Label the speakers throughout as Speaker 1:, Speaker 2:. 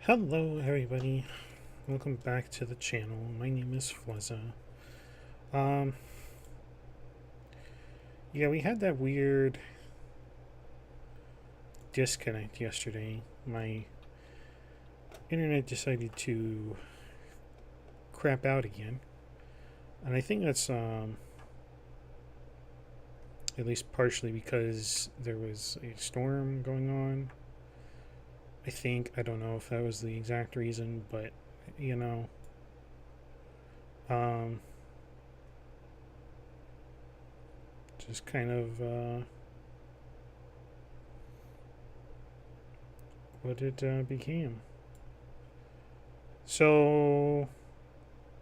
Speaker 1: Hello everybody, welcome back to the channel. My name is Flezza. Um, yeah, we had that weird disconnect yesterday. My internet decided to crap out again. And I think that's, at least partially because there was a storm going on. I don't know if that was the exact reason, but, you know, um, just kind of, what it became. So,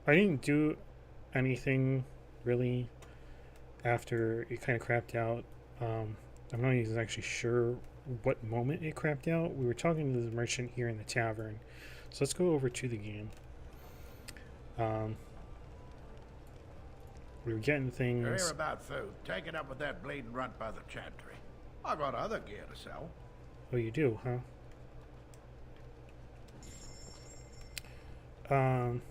Speaker 1: I didn't do anything really after it kind of crapped out. I'm not even actually sure what moment it crapped out. We were talking to the merchant here in the tavern. So let's go over to the game. We were getting
Speaker 2: You're here
Speaker 1: things.
Speaker 2: about food. Take it up with that bleeding runt by the chantry. I got other gear to sell.
Speaker 1: Oh, you do, huh? Um,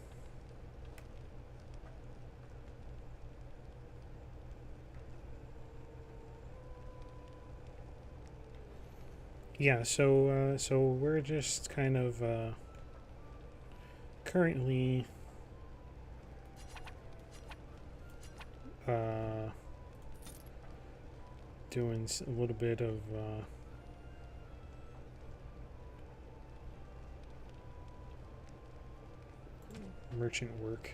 Speaker 1: yeah, so we're just kind of currently uh, doing a little bit of merchant work.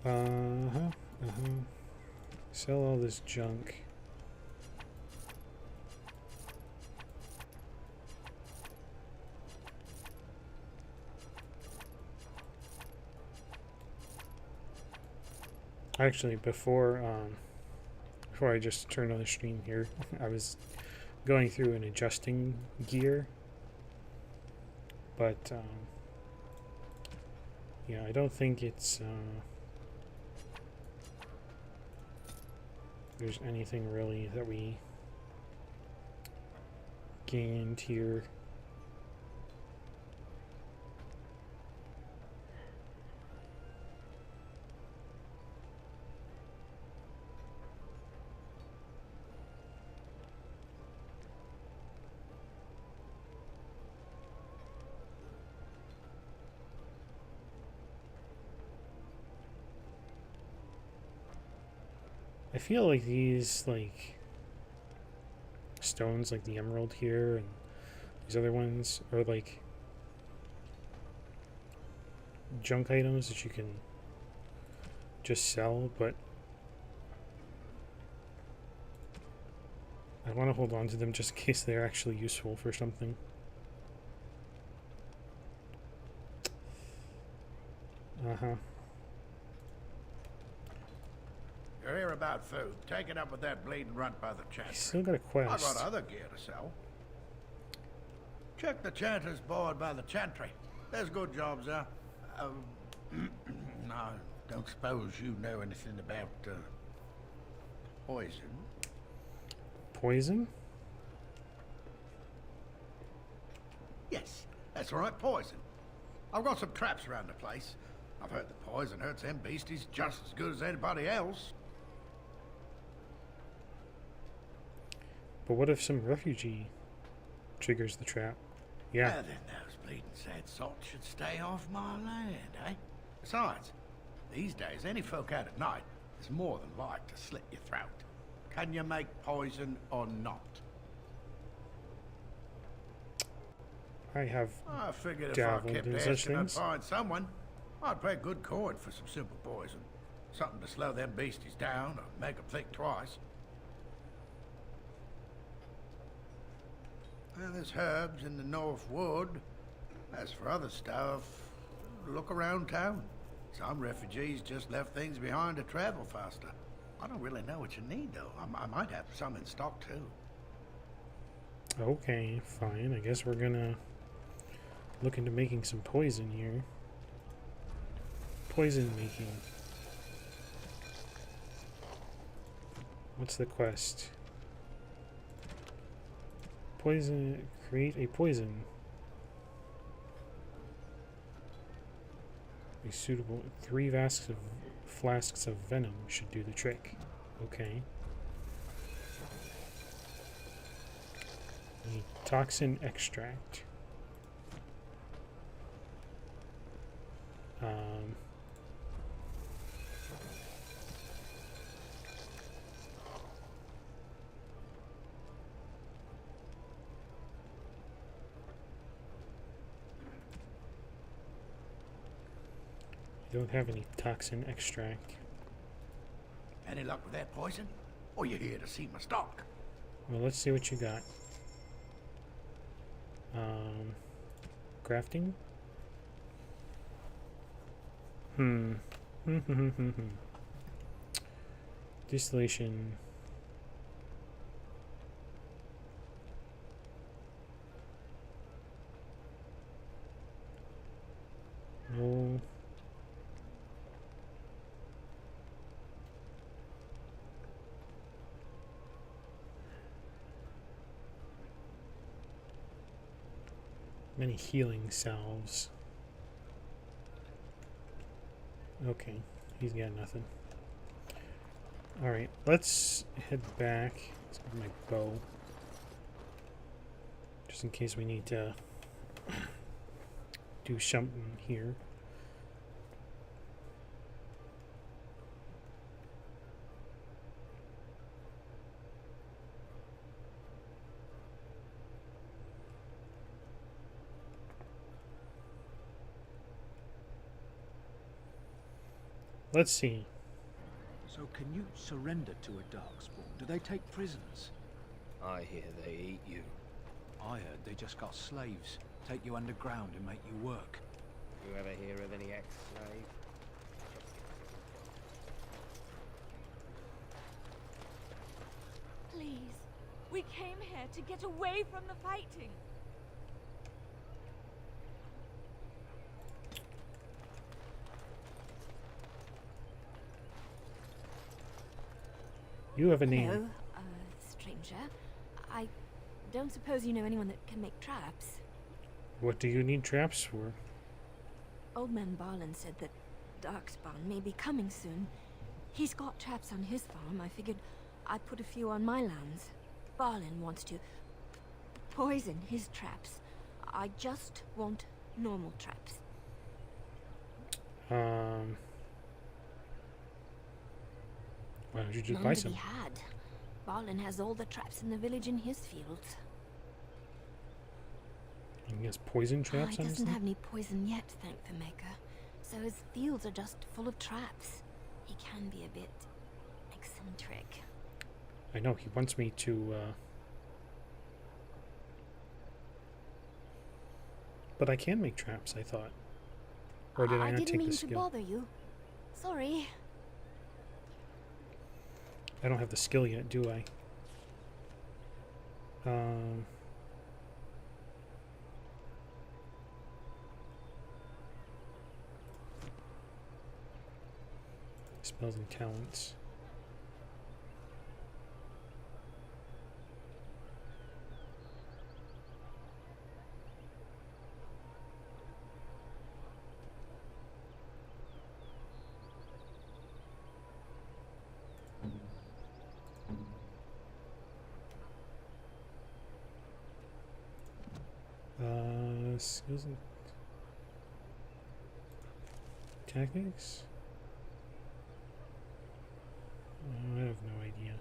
Speaker 1: Uh-huh, uh-huh. Sell all this junk. Actually, before I just turned on the stream here, I was going through and adjusting gear, but yeah, I don't think it's there's anything really that we gained here. I feel like these stones, like the emerald here and these other ones, are like junk items that you can just sell, but I want to hold on to them just in case they're actually useful for something. Uh-huh.
Speaker 2: You're here about food. Take it up with that bleeding runt by the
Speaker 1: I
Speaker 2: chantry.
Speaker 1: still got a
Speaker 2: I got
Speaker 1: quest.
Speaker 2: other gear to sell. Check the chanter's board by the chantry. There's good jobs there. I don't suppose you know anything about poison.
Speaker 1: Poison?
Speaker 2: Yes, that's right, poison. I've got some traps around the place. I've heard the poison hurts them beasties just as good as anybody else.
Speaker 1: But what if some refugee triggers the trap? Yeah.
Speaker 2: Well, then those bleeding sad salts should stay off my land, eh? Besides, these days, any folk out at night is more than like to slit your throat. Can you make poison or not?
Speaker 1: I have
Speaker 2: I figured if I
Speaker 1: dabbled
Speaker 2: kept
Speaker 1: in such
Speaker 2: asking, I'd
Speaker 1: things.
Speaker 2: find someone. I'd pay good coin for some simple poison. Something to slow them beasties down or make them think twice. Well, there's herbs in the North Wood. As for other stuff, look around town. Some refugees just left things behind to travel faster. I don't really know what you need, though. I might have some in stock, too.
Speaker 1: Okay, fine. I guess we're gonna look into making some poison here. Poison making. What's the quest? Poison. Create a poison. A suitable 3 flasks of venom should do the trick. Okay. A toxin extract. I don't have any toxin extract.
Speaker 2: Any luck with that poison? Or you here to see my stock?
Speaker 1: Well, let's see what you got. Crafting? Distillation. No. Many healing salves. Okay, he's got nothing. Alright, let's head back. Let's get my bow. Just in case we need to do something here. Let's see.
Speaker 3: So can you surrender to a Darkspawn? Do they take prisoners?
Speaker 4: I hear they eat you.
Speaker 3: I heard they just got slaves. Take you underground and make you work.
Speaker 4: You ever hear of any ex-slave?
Speaker 5: Please, we came here to get away from the fighting.
Speaker 1: You have a name.
Speaker 5: Hello, stranger. I don't suppose you know anyone that can make traps.
Speaker 1: What do you need traps for?
Speaker 5: Old man Barlin said that Darkspawn may be coming soon. He's got traps on his farm. I figured I'd put a few on my lands. Barlin wants to poison his traps. I just want normal traps.
Speaker 1: Why don't you just
Speaker 5: None
Speaker 1: buy
Speaker 5: to
Speaker 1: some?
Speaker 5: be had. Barlin has all the traps in the village in his fields.
Speaker 1: And he has poison traps
Speaker 5: He
Speaker 1: on his
Speaker 5: doesn't
Speaker 1: thing?
Speaker 5: have any poison yet, thank the Maker. So his fields are just full of traps. He can be a bit eccentric.
Speaker 1: I know, he wants me to, But I can make traps, I thought. Or did I not
Speaker 5: didn't
Speaker 1: take
Speaker 5: mean
Speaker 1: the
Speaker 5: to
Speaker 1: skill?
Speaker 5: bother you. Sorry.
Speaker 1: I don't have the skill yet, do I? Spells and talents. Skills and tactics? I have no idea.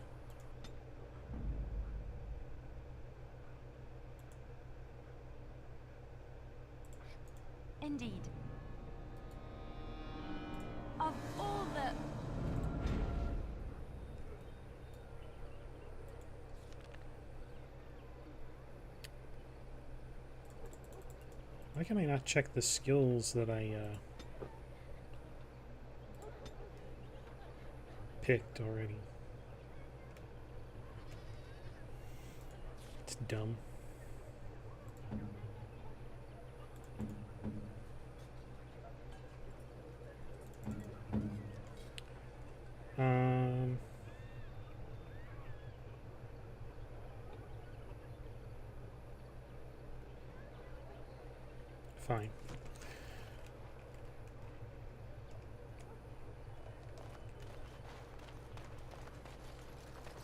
Speaker 5: Indeed. Of all the...
Speaker 1: Why can I not check the skills that I picked already? It's dumb. fine.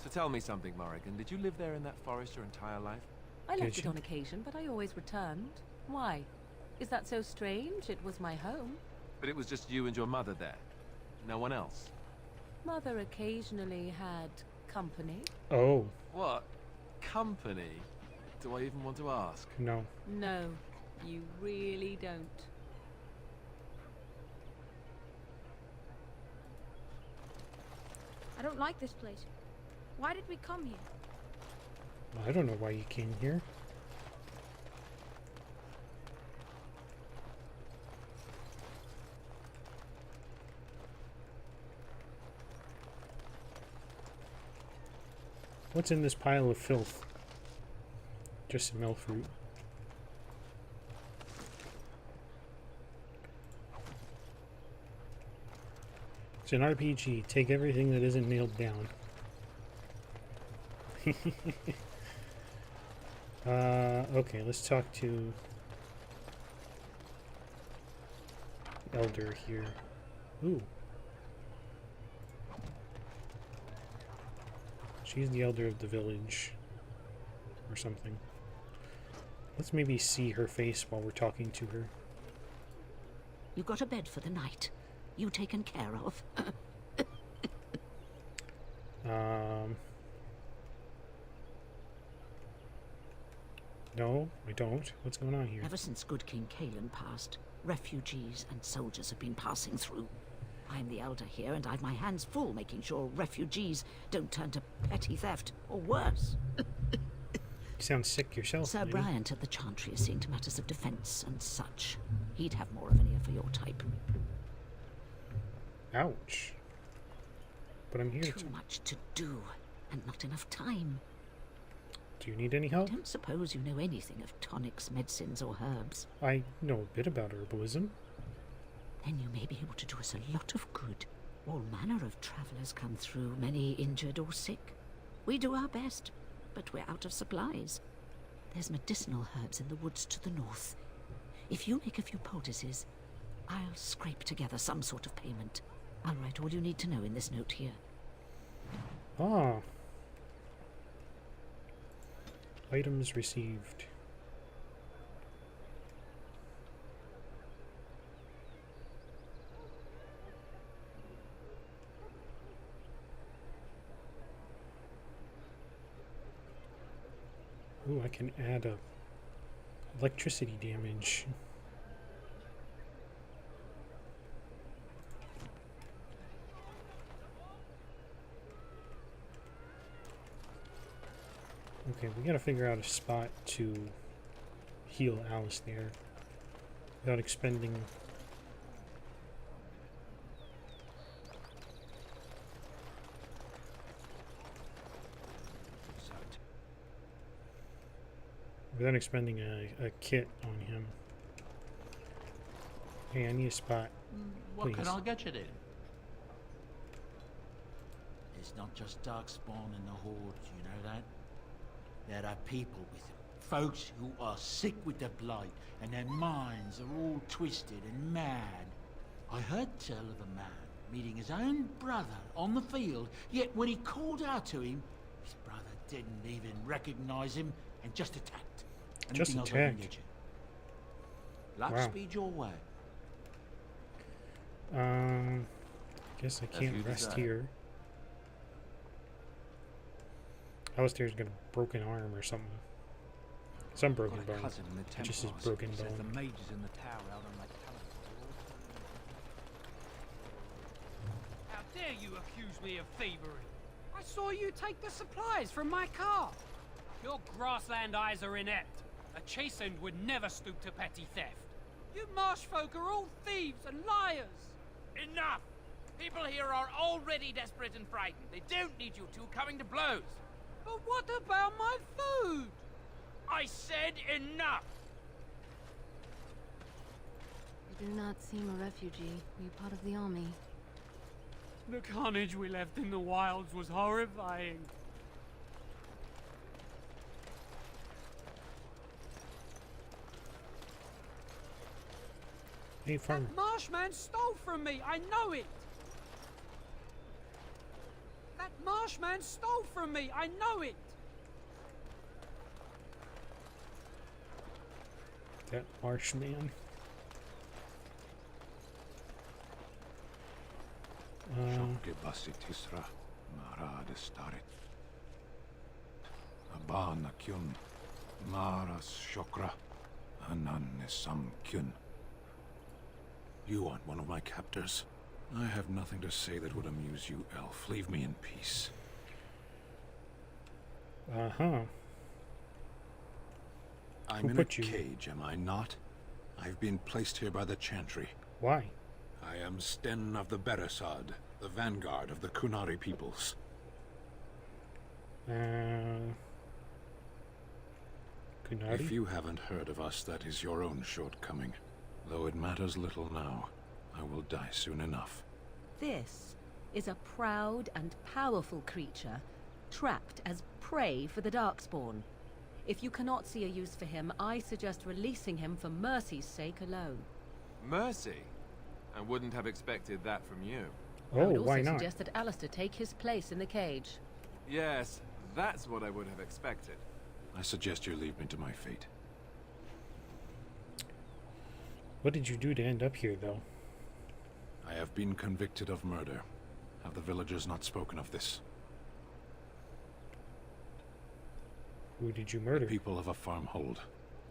Speaker 6: So tell me something, Morrigan. Did you live there in that forest your entire life?
Speaker 7: I
Speaker 1: Did
Speaker 7: left it
Speaker 1: you?
Speaker 7: on occasion, but I always returned. Why? Is that so strange? It was my home.
Speaker 6: But it was just you and your mother there. No one else.
Speaker 7: Mother occasionally had company.
Speaker 1: Oh,
Speaker 6: What? Company? Do I even want to ask?
Speaker 1: no.
Speaker 7: No, you really don't.
Speaker 8: I don't like this place. Why did we come here?
Speaker 1: I don't know why you came here. What's in this pile of filth? Just some elf fruit. It's an RPG. Take everything that isn't nailed down. Okay, let's talk to Elder here. Ooh. She's the elder of the village. Or something. Let's maybe see her face while we're talking to her.
Speaker 9: You got a bed for the night. You taken care of.
Speaker 1: No, I don't. What's going on here?
Speaker 9: Ever since good King Kalen passed, refugees and soldiers have been passing through. I'm the elder here, and I've my hands full making sure refugees don't turn to petty theft, or worse.
Speaker 1: You sound sick yourself,
Speaker 9: Sir
Speaker 1: lady.
Speaker 9: Bryant at the Chantry is seeing to matters of defense and such. He'd have more of an ear for your type.
Speaker 1: Ouch. But I'm here
Speaker 9: Too
Speaker 1: to...
Speaker 9: much to do, and not enough time.
Speaker 1: Do you need any help?
Speaker 9: Don't suppose you know anything of tonics, medicines, or herbs.
Speaker 1: I know a bit about herbalism.
Speaker 9: Then you may be able to do us a lot of good. All manner of travellers come through, many injured or sick. We do our best, but we're out of supplies. There's medicinal herbs in the woods to the north. If you make a few poultices, I'll scrape together some sort of payment. I'll write all you need to know in this note here.
Speaker 1: Ah. Items received. Ooh, I can add a electricity damage. Okay, we gotta figure out a spot to heal Alistair without expending. Without expending a kit on him. Hey, I need a spot.
Speaker 10: What can
Speaker 1: Please.
Speaker 10: I get you then? It's not just Darkspawn and the Hordes, you know that? There are people with them. Folks who are sick with the blight, and their minds are all twisted and mad. I heard tell of a man meeting his own brother on the field, yet when he called out to him, his brother didn't even recognize him and just attacked.
Speaker 1: Just
Speaker 10: Anything else I can
Speaker 1: attacked?
Speaker 10: get you? Luck
Speaker 1: Wow.
Speaker 10: speed your way.
Speaker 1: Guess I
Speaker 6: As
Speaker 1: can't
Speaker 6: you
Speaker 1: rest
Speaker 6: decide.
Speaker 1: here. Alistair's got a broken arm or something. Some broken
Speaker 3: Got a
Speaker 1: bone.
Speaker 3: cousin in the
Speaker 1: Just his
Speaker 3: Templars.
Speaker 1: broken
Speaker 3: Says the
Speaker 1: bone.
Speaker 3: mages in the tower out on Lake Talon.
Speaker 11: How dare you accuse me of thievery? I saw you take the supplies from my car. Your grassland eyes are inept. A chastened would never stoop to petty theft. You marsh folk are all thieves and liars.
Speaker 12: Enough! People here are already desperate and frightened. They don't need you two coming to blows.
Speaker 11: But what about my food?
Speaker 12: I said enough!
Speaker 13: You do not seem a refugee. Were you part of the army?
Speaker 11: The carnage we left in the wilds was horrifying.
Speaker 1: Hey, farmer.
Speaker 11: That Marshman stole from me. I know it. That Marshman stole from me. I know it.
Speaker 1: That Marshman.
Speaker 14: Shokke basitisra marade starit. Abana kyun maras shokra ananne samkyun. You aren't one of my captors. I have nothing to say that would amuse you, elf. Leave me in peace.
Speaker 1: Uh-huh.
Speaker 14: I'm
Speaker 1: Who
Speaker 14: in a
Speaker 1: put you?
Speaker 14: cage, am I not? I've been placed here by the Chantry.
Speaker 1: Why?
Speaker 14: I am Sten of the Beresad, the vanguard of the Kunari peoples.
Speaker 1: Kunari?
Speaker 14: If you haven't heard of us, that is your own shortcoming. Though it matters little now, I will die soon enough.
Speaker 7: This is a proud and powerful creature, trapped as prey for the Darkspawn. If you cannot see a use for him, I suggest releasing him for mercy's sake alone.
Speaker 6: Mercy? I wouldn't have expected that from you.
Speaker 7: I would
Speaker 1: Oh,
Speaker 7: also
Speaker 1: why not?
Speaker 7: suggest that Alistair take his place in the cage.
Speaker 6: Yes, that's what I would have expected.
Speaker 14: I suggest you leave me to my fate.
Speaker 1: What did you do to end up here, though?
Speaker 14: I have been convicted of murder. Have the villagers not spoken of this?
Speaker 1: Who did you murder?
Speaker 14: People of a farmhold.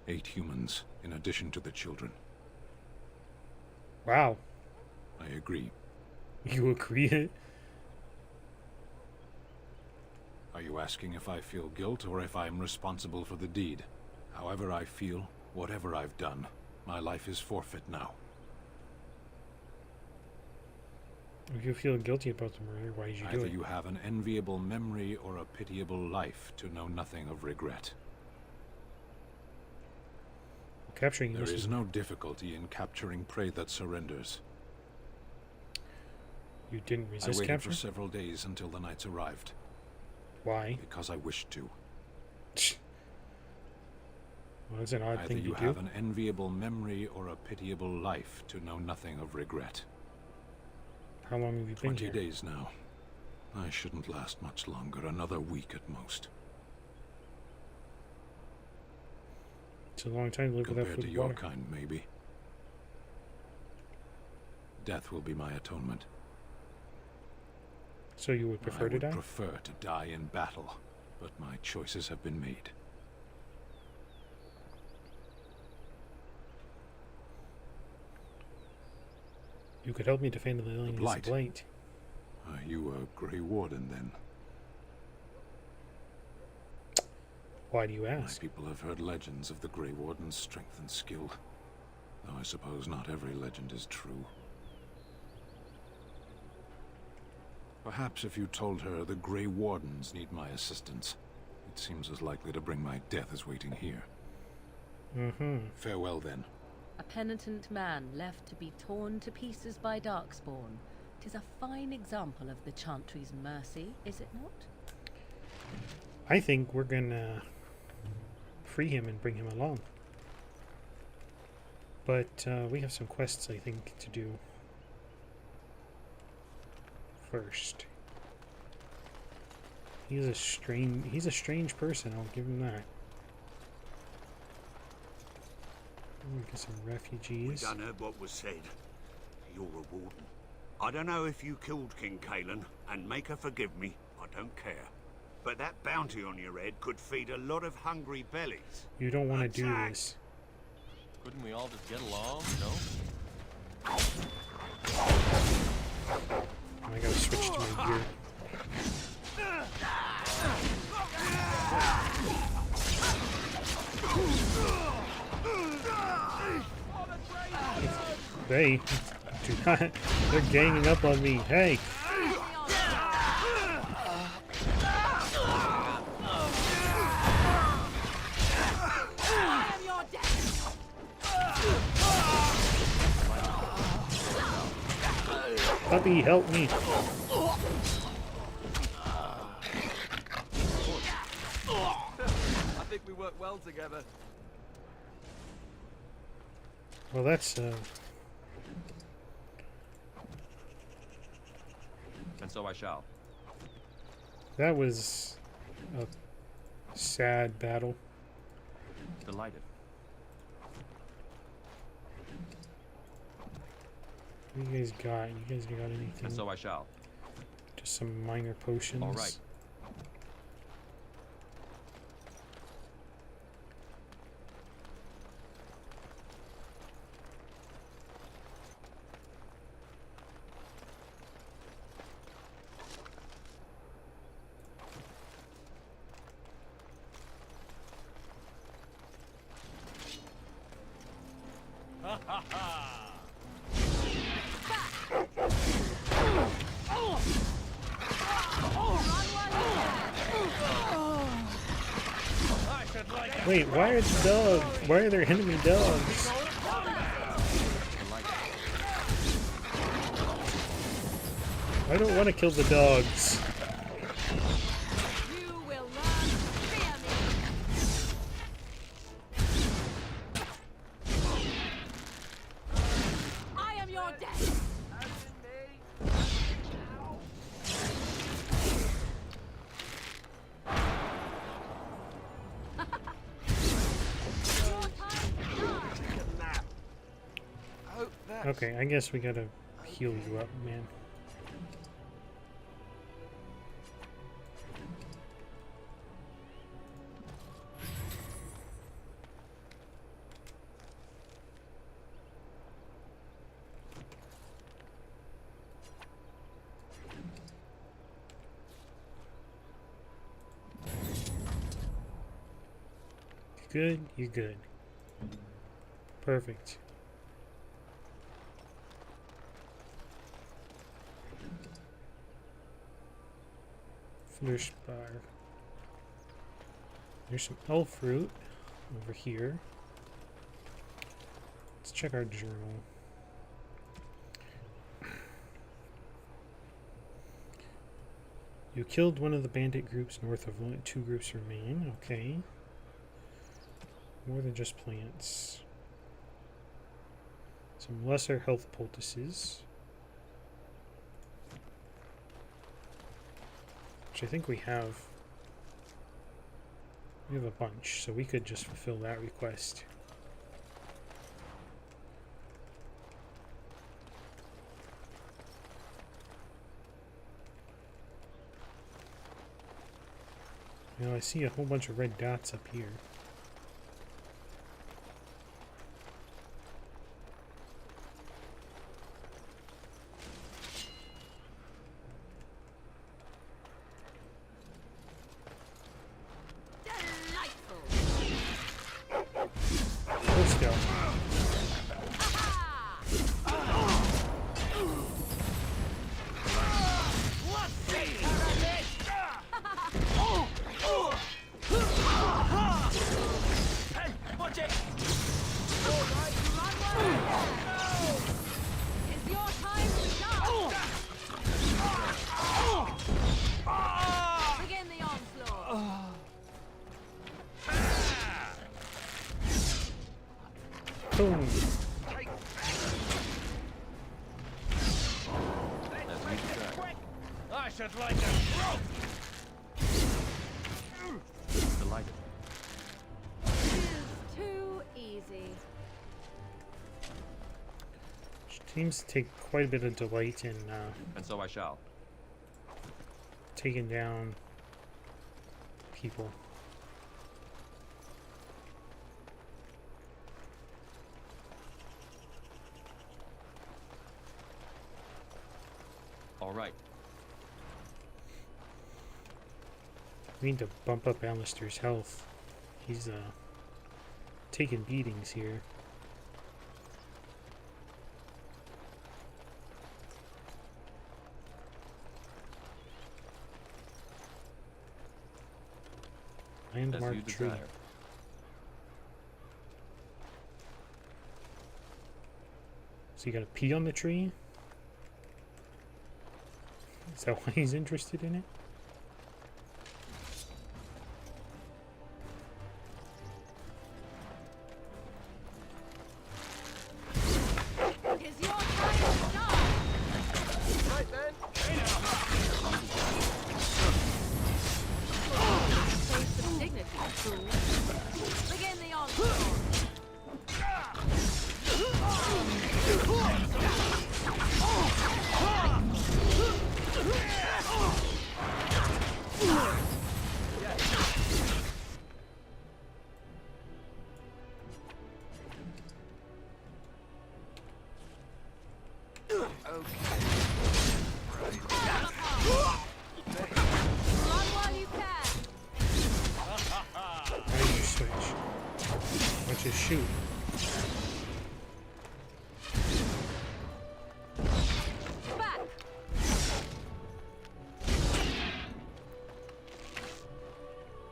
Speaker 14: 8 humans, in addition to the children.
Speaker 1: Wow.
Speaker 14: I agree.
Speaker 1: You agree?
Speaker 14: Are you asking if I feel guilt or if I am responsible for the deed? However I feel, whatever I've done, my life is forfeit now.
Speaker 1: If you feel guilty about the murder, why did you do
Speaker 14: Either
Speaker 1: it?
Speaker 14: you have an enviable memory or a pitiable life to know nothing of regret.
Speaker 1: Capturing
Speaker 14: There
Speaker 1: this
Speaker 14: is no difficulty in capturing prey that surrenders.
Speaker 1: You didn't
Speaker 14: I
Speaker 1: resist
Speaker 14: waited
Speaker 1: capture?
Speaker 14: for several days until the knights arrived.
Speaker 1: Why?
Speaker 14: Because I wished to.
Speaker 1: Well, that's an odd
Speaker 14: Either
Speaker 1: thing
Speaker 14: you
Speaker 1: to do.
Speaker 14: have an enviable memory or a pitiable life to know nothing of regret.
Speaker 1: How long have you been
Speaker 14: 20
Speaker 1: here?
Speaker 14: days now. I shouldn't last much longer, another week at most.
Speaker 1: It's a long time to live without
Speaker 14: Compared
Speaker 1: food
Speaker 14: to
Speaker 1: and
Speaker 14: your
Speaker 1: water.
Speaker 14: kind, maybe. Death will be my atonement.
Speaker 1: So you would prefer
Speaker 14: I
Speaker 1: to
Speaker 14: would
Speaker 1: die?
Speaker 14: prefer to die in battle, but my choices have been made.
Speaker 1: You could help me defend the Lilian
Speaker 14: Blight.
Speaker 1: Blight.
Speaker 14: Are you a Grey Warden, then?
Speaker 1: Why do you
Speaker 14: My
Speaker 1: ask?
Speaker 14: people have heard legends of the Grey Warden's strength and skill, though I suppose not every legend is true. Perhaps if you told her the Grey Wardens need my assistance, it seems as likely to bring my death as waiting here.
Speaker 1: Mm-hmm.
Speaker 14: Farewell, then.
Speaker 7: A penitent man left to be torn to pieces by Darkspawn. 'Tis a fine example of the Chantry's mercy, is it not?
Speaker 1: I think we're gonna free him and bring him along. But we have some quests, I think, to do first. He's a strange person, I'll give him that. We'll get some
Speaker 15: We
Speaker 1: refugees.
Speaker 15: done heard what was said. You're a warden. I don't know if you killed King Kalen, and make her forgive me, I don't care. But that bounty on your head could feed a lot of hungry bellies.
Speaker 1: You don't want to do
Speaker 15: Attack!
Speaker 1: this.
Speaker 16: Couldn't we all just get along, no?
Speaker 1: I gotta switch to my gear. They do not. They're ganging up on me. Hey! Puppy, help me!
Speaker 6: I think we work well together.
Speaker 1: Well, that's
Speaker 6: And so I shall.
Speaker 1: That was a sad battle.
Speaker 6: Delighted.
Speaker 1: What do you guys got? You guys got anything?
Speaker 6: And so I shall.
Speaker 1: Just some minor potions.
Speaker 6: All right.
Speaker 1: Wait, why are the dogs? Why are there enemy dogs? I don't want to kill the dogs.
Speaker 5: You will learn to fear me. I am your death.
Speaker 1: Okay, I guess we gotta heal you up, man. Good, you're good. Perfect. Flirspar. There's some elf fruit over here. Let's check our journal. You killed one of the bandit groups north of one. 2 groups remain. Okay. More than just plants. Some lesser health poultices. Which I think we have. We have a bunch, so we could just fulfill that request. You know, I see a whole bunch of red dots up here. Let's go.
Speaker 5: Begin the onslaught.
Speaker 1: Boom.
Speaker 11: I should like a rope.
Speaker 6: Delighted.
Speaker 5: Too easy.
Speaker 1: Teams take quite a bit of delight in
Speaker 6: And so I shall.
Speaker 1: taking down people.
Speaker 6: All right.
Speaker 1: We need to bump up Alistair's health. He's taking beatings here. Landmark
Speaker 6: As you
Speaker 1: tree.
Speaker 6: desire.
Speaker 1: So you gotta pee on the tree? Is that why he's interested in it?
Speaker 5: Is your time to die?
Speaker 11: Right then. Hey now.
Speaker 1: just shoot.
Speaker 5: Back.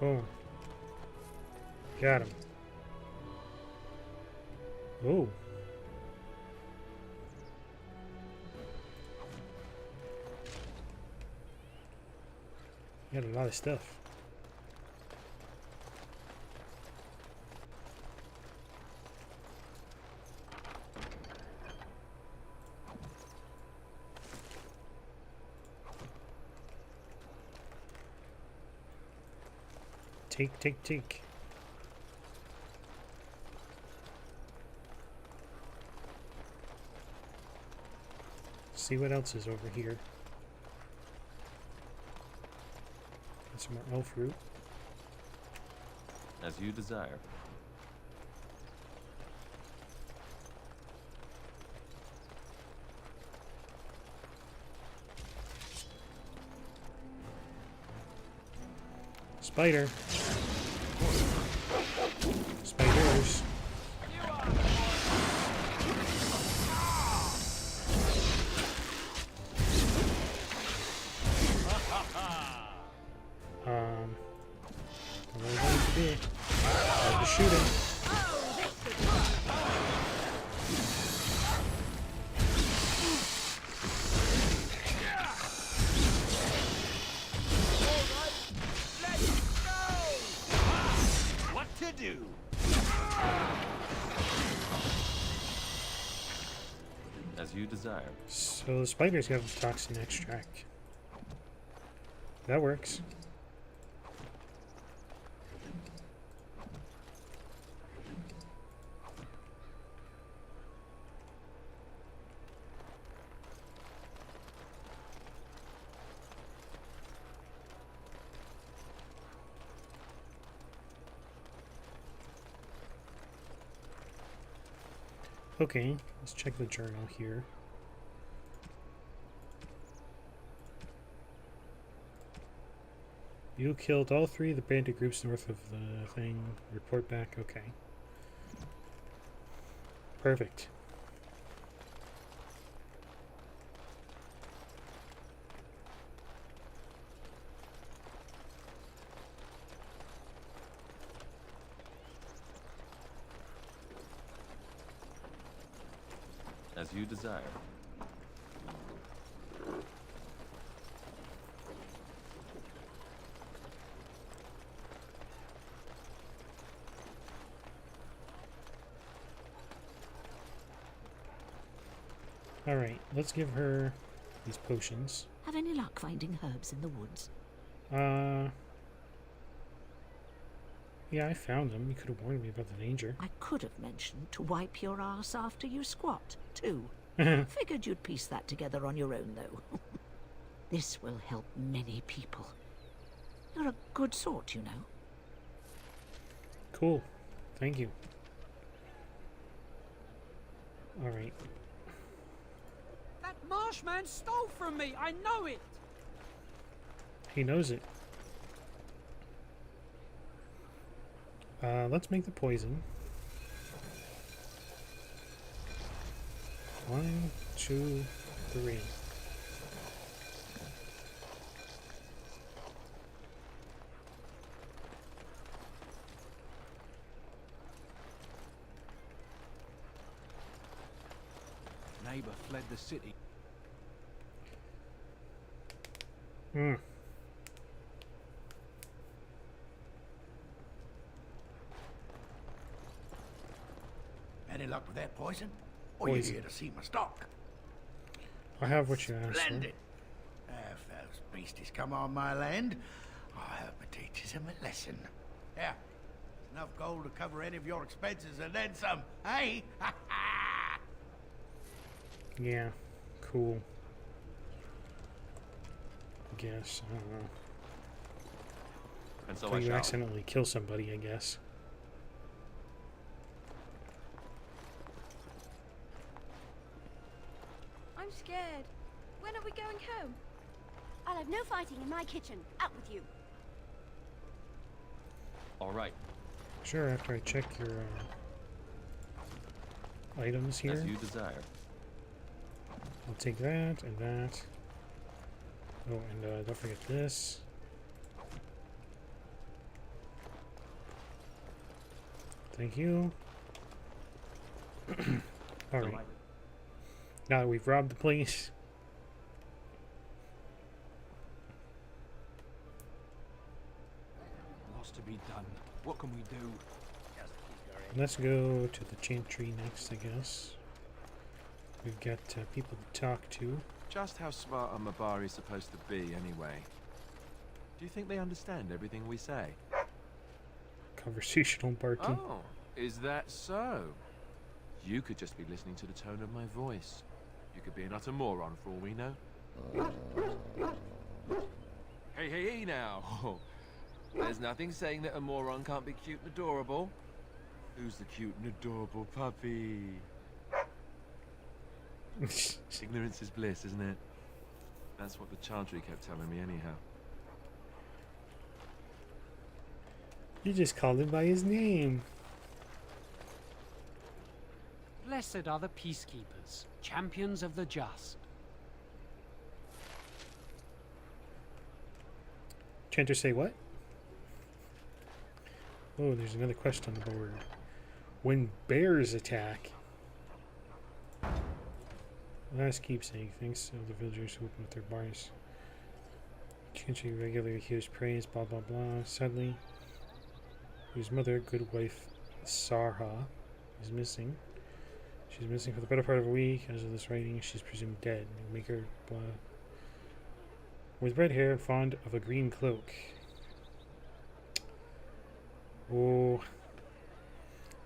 Speaker 1: Boom. Got him. Oh. Got a lot of stuff. Take. See what else is over here. Got some more elf fruit.
Speaker 6: As you desire.
Speaker 1: Spider. Spiders. What are to do? Time to shoot him.
Speaker 12: What to do?
Speaker 6: As you desire.
Speaker 1: So the spiders have toxin extract. That works. Okay, let's check the journal here. You killed all 3 of the bandit groups north of the thing. Report back. Okay. Perfect.
Speaker 6: As you desire.
Speaker 1: Alright, let's give her these potions.
Speaker 9: Have any luck finding herbs in the woods?
Speaker 1: Yeah, I found them. You could have warned me about the danger.
Speaker 9: I could have mentioned to wipe your ass after you squat, too. Figured you'd piece that together on your own, though. This will help many people. You're a good sort, you know.
Speaker 1: Cool. Thank you. Alright.
Speaker 11: That Marshman stole from me. I know it.
Speaker 1: He knows it. Let's make the poison. 1, 2, 3.
Speaker 3: Neighbor fled the city.
Speaker 2: Any luck with that poison? Or you
Speaker 1: Poison.
Speaker 2: here to see my stock?
Speaker 1: I have what you asked for.
Speaker 2: Splendid. If those beasties come on my land, I hope it teaches them a lesson. Yeah, enough gold to cover any of your expenses and then some, hey?
Speaker 1: Yeah, cool. I guess. I don't know.
Speaker 6: And so
Speaker 1: Until
Speaker 6: I
Speaker 1: you
Speaker 6: shall.
Speaker 1: accidentally kill somebody, I guess.
Speaker 8: I'm scared. When are we going home?
Speaker 17: I'll have no fighting in my kitchen. Out with you.
Speaker 6: All right.
Speaker 1: Sure, after I check your items here.
Speaker 6: As you desire.
Speaker 1: I'll take that and that. Oh, and don't forget this. Thank you. Alright. Now that we've robbed the place.
Speaker 3: What's to be done? What can we do?
Speaker 1: Let's go to the chantry next, I guess. We've got people to talk to.
Speaker 6: Just how smart are Mabari supposed to be, anyway? Do you think they understand everything we say?
Speaker 1: Conversational barking.
Speaker 6: Oh, is that so? You could just be listening to the tone of my voice. You could be an utter moron for all we know. Hey, hey, hey now! There's nothing saying that a moron can't be cute and adorable. Who's the cute and adorable puppy? Ignorance is bliss, isn't it? That's what the Chantry kept telling me anyhow.
Speaker 1: You just called him by his name.
Speaker 11: Blessed are the peacekeepers, champions of the just.
Speaker 1: Chanter say what? Oh, there's another quest on the board. When bears attack. Last keepsake. Thanks to the villagers who opened with their bars. Chantry regularly hears praise, blah blah blah. Sadly, whose mother, good wife Sarha, is missing. She's missing for the better part of a week. As of this writing, she's presumed dead. Make her blah. With red hair and fond of a green cloak. Oh.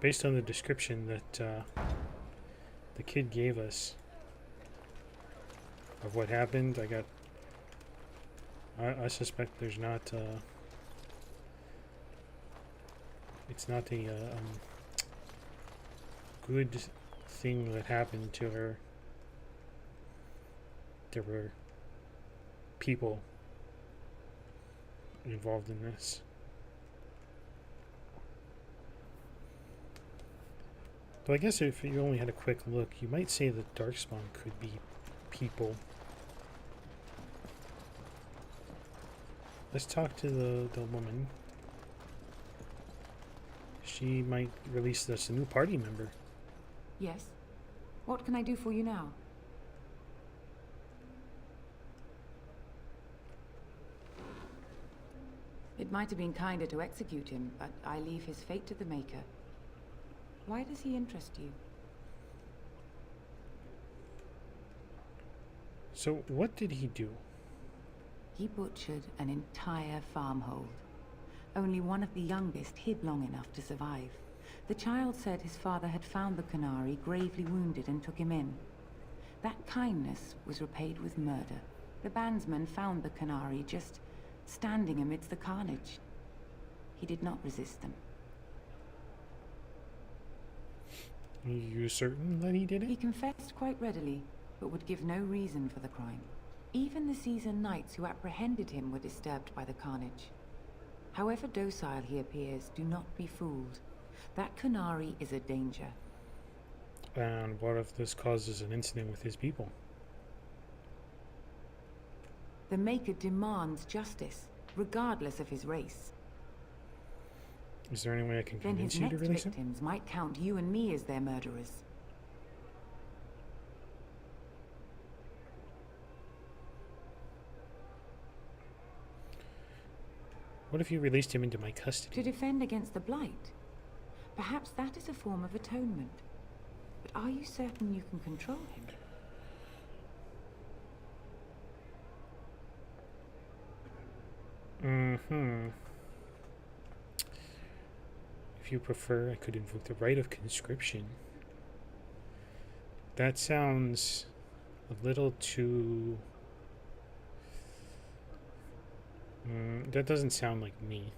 Speaker 1: Based on the description that the kid gave us of what happened, I suspect there's not it's not a good thing that happened to her. There were people involved in this. But I guess if you only had a quick look, you might say that Darkspawn could be people. Let's talk to the woman. She might release us a new party member.
Speaker 18: Yes. What can I do for you now? It might have been kinder to execute him, but I leave his fate to the Maker. Why does he interest you?
Speaker 1: So, what did he do?
Speaker 18: He butchered an entire farmhold. Only one of the youngest hid long enough to survive. The child said his father had found the Qunari gravely wounded and took him in. That kindness was repaid with murder. The bandsman found the Qunari just standing amidst the carnage. He did not resist them.
Speaker 1: Are you certain that he did it?
Speaker 18: He confessed quite readily, but would give no reason for the crime. Even the seasoned knights who apprehended him were disturbed by the carnage. However docile he appears, do not be fooled. That Qunari is a danger.
Speaker 1: And what if this causes an incident with his people?
Speaker 18: The Maker demands justice, regardless of his race.
Speaker 1: Is there any way I can
Speaker 18: Then
Speaker 1: convince
Speaker 18: his
Speaker 1: you to
Speaker 18: next
Speaker 1: release him?
Speaker 18: victims might count you and me as their murderers.
Speaker 1: What if you released him into my custody?
Speaker 18: To defend against the Blight. Perhaps that is a form of atonement. But are you certain you can control him?
Speaker 1: Mm-hmm. If you prefer, I could invoke the right of conscription. That sounds a little too... that doesn't sound like me.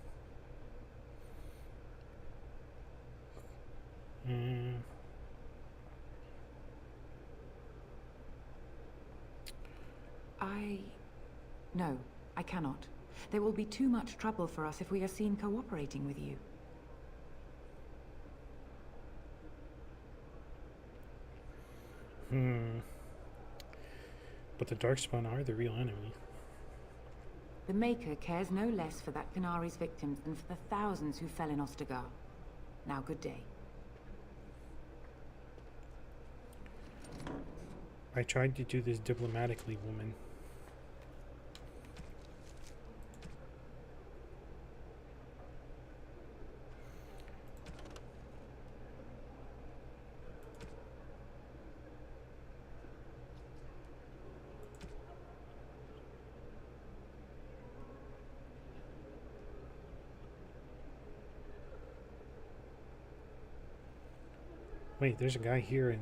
Speaker 18: No, I cannot. There will be too much trouble for us if we are seen cooperating with you.
Speaker 1: But the Darkspawn are the real enemy.
Speaker 18: The Maker cares no less for that Canari's victims than for the thousands who fell in Ostagar. Now, good day.
Speaker 1: I tried to do this diplomatically, woman. Wait, there's a guy here in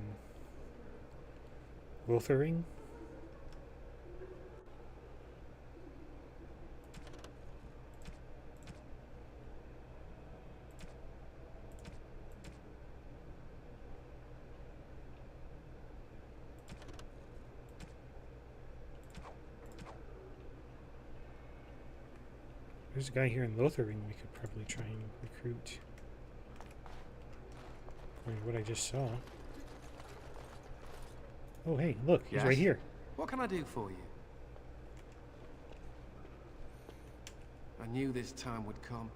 Speaker 1: Lothering? There's a guy here in Lothering we could probably try and recruit. According to what I just saw. Oh, hey, look, he's right here.
Speaker 19: What can I do for you? I knew this time would come.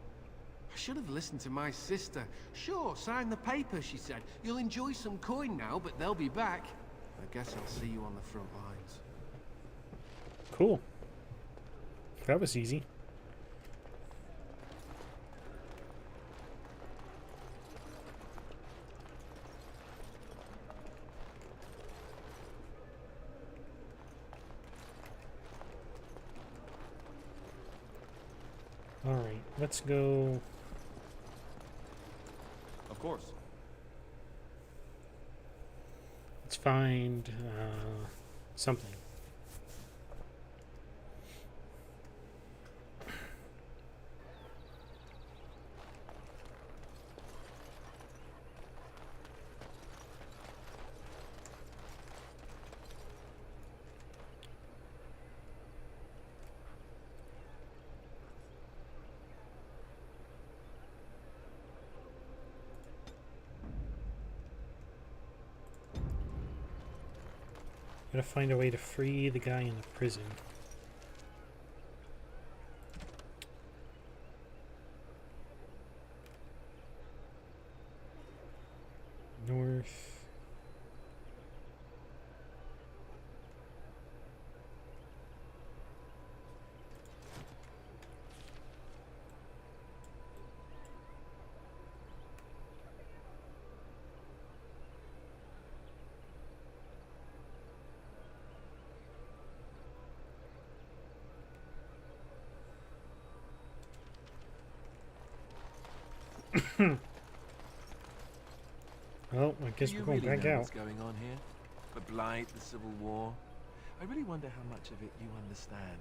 Speaker 19: I should have listened to my sister. Sure, sign the paper, she said. You'll enjoy some coin now, but they'll be back. I guess I'll see you on the front lines.
Speaker 1: Cool. That was easy. Alright, let's go.
Speaker 16: Of course.
Speaker 1: Let's find something. Gotta find a way to free the guy in the prison. North. Well, I guess we're going back out.
Speaker 6: What's going on here? The Blight, the Civil War. I really wonder how much of it you understand.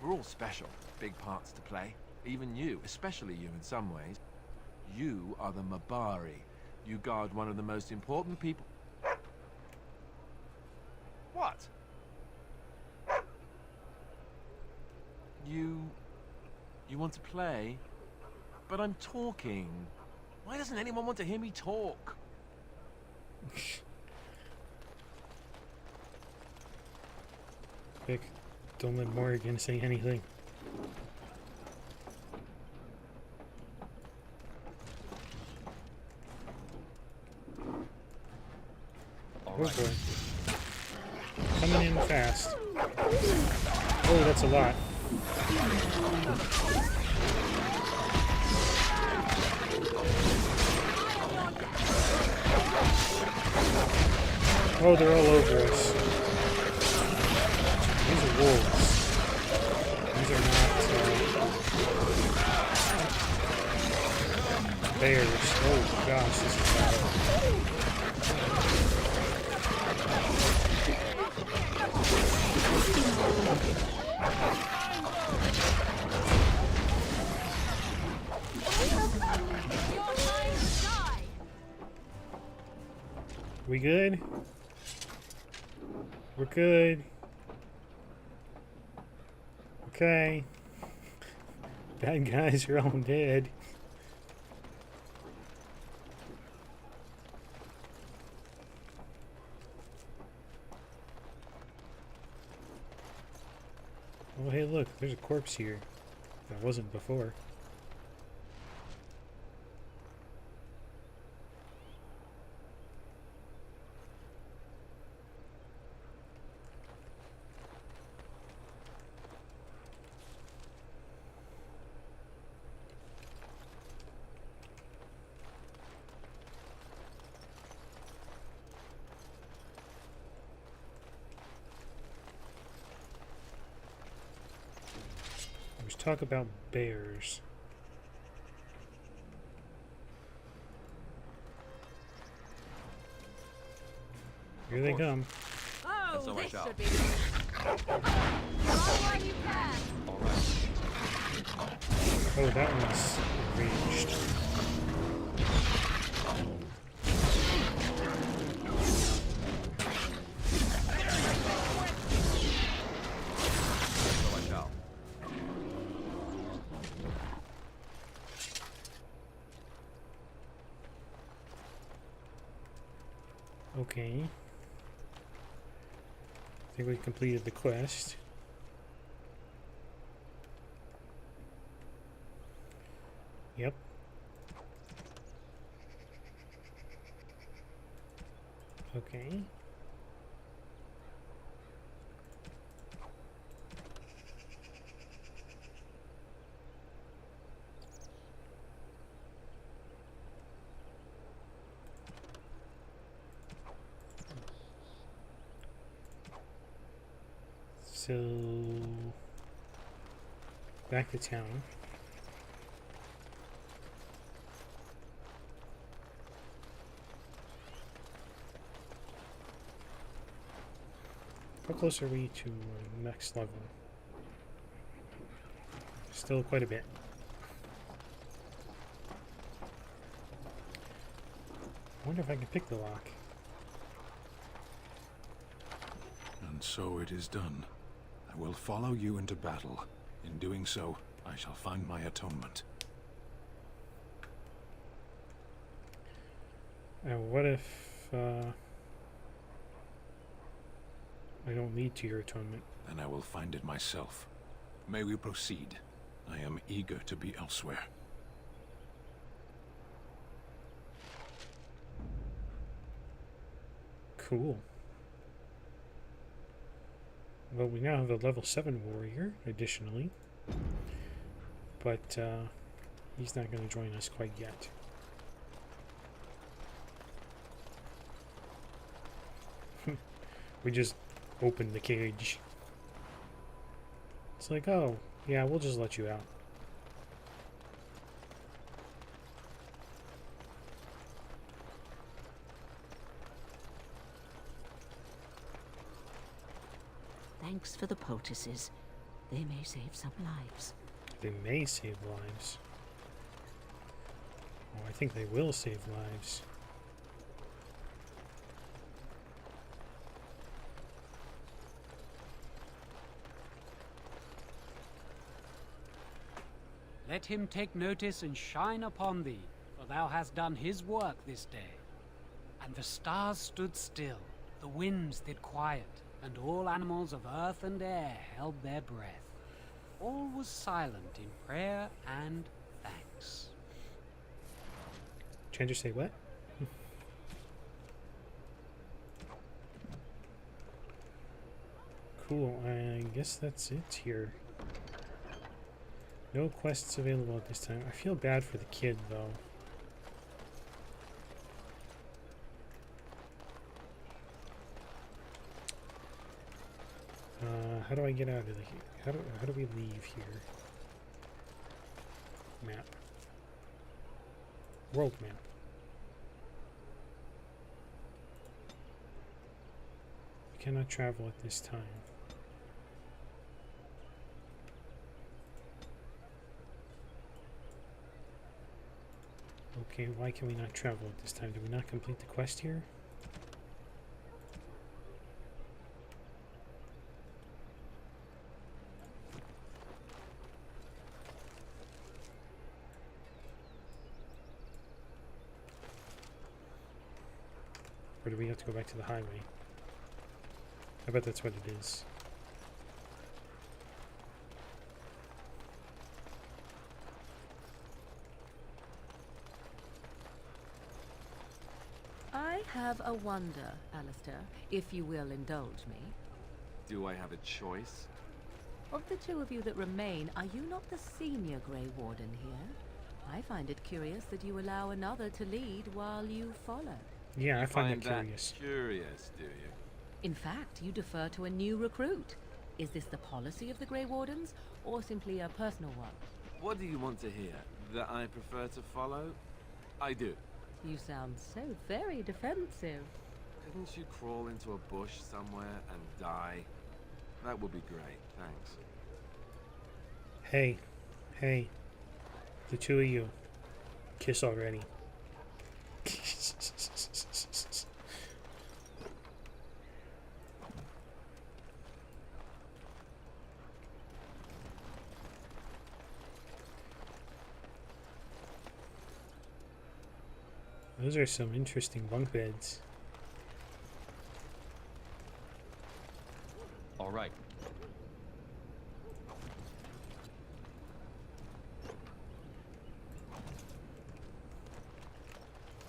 Speaker 6: We're all special, big parts to play. Even you, especially you in some ways. You are the Mabari. You guard one of the most important people. What? You want to play? But I'm talking. Why doesn't anyone want to hear me talk?
Speaker 1: Vic, don't let Morrigan say anything. Oh boy. Coming in fast. Oh, that's a lot. Oh, they're all over us. These are wolves. These are not bears. Oh gosh, this is bad. We good? We're good. Okay. Bad guys are all dead. Oh, hey, look, there's a corpse here. That wasn't before. Let's talk about bears. Here they come.
Speaker 8: Oh,
Speaker 16: so
Speaker 8: this
Speaker 16: much out.
Speaker 8: should be good. Run while you can.
Speaker 16: All right.
Speaker 1: Oh, that one's enraged.
Speaker 16: So much out.
Speaker 1: Okay. I think we completed the quest. Yep. Okay. So, back to town. How close are we to next level? Still quite a bit. I wonder if I can pick the lock.
Speaker 14: And so it is done. I will follow you into battle. In doing so, I shall find my atonement.
Speaker 1: And what if I don't lead to your atonement?
Speaker 14: Then I will find it myself. May we proceed? I am eager to be elsewhere.
Speaker 1: Cool. Well, we now have a level 7 warrior, additionally. But he's not going to join us quite yet. We just opened the cage. It's like, oh, yeah, we'll just let you out.
Speaker 9: Thanks for the poultices. They may save some lives.
Speaker 1: They may save lives. Oh, I think they will save lives.
Speaker 11: Let him take notice and shine upon thee, for thou hast done his work this day. And the stars stood still, the winds did quiet, and all animals of earth and air held their breath. All was silent in prayer and thanks.
Speaker 1: Change say what? Cool, I guess that's it here. No quests available at this time. I feel bad for the kid, though. How do I get out of here? How do we leave here? Map. World map. We cannot travel at this time. Okay, why can we not travel at this time? Did we not complete the quest here? Or do we have to go back to the highway? I bet that's what it is.
Speaker 7: I have a wonder, Alistair, if you will indulge me.
Speaker 6: Do I have a choice?
Speaker 7: Of the two of you that remain, are you not the senior Grey Warden here? I find it curious that you allow another to lead while you follow.
Speaker 1: Yeah, I find that
Speaker 6: curious. Curious, do you?
Speaker 7: In fact, you defer to a new recruit. Is this the policy of the Grey Wardens, or simply a personal one?
Speaker 6: What do you want to hear? That I prefer to follow? I do.
Speaker 7: You sound so very defensive.
Speaker 6: Couldn't you crawl into a bush somewhere and die? That would be great, thanks.
Speaker 1: Hey, hey, the two of you, kiss already. Those are some interesting bunk beds.
Speaker 20: All right.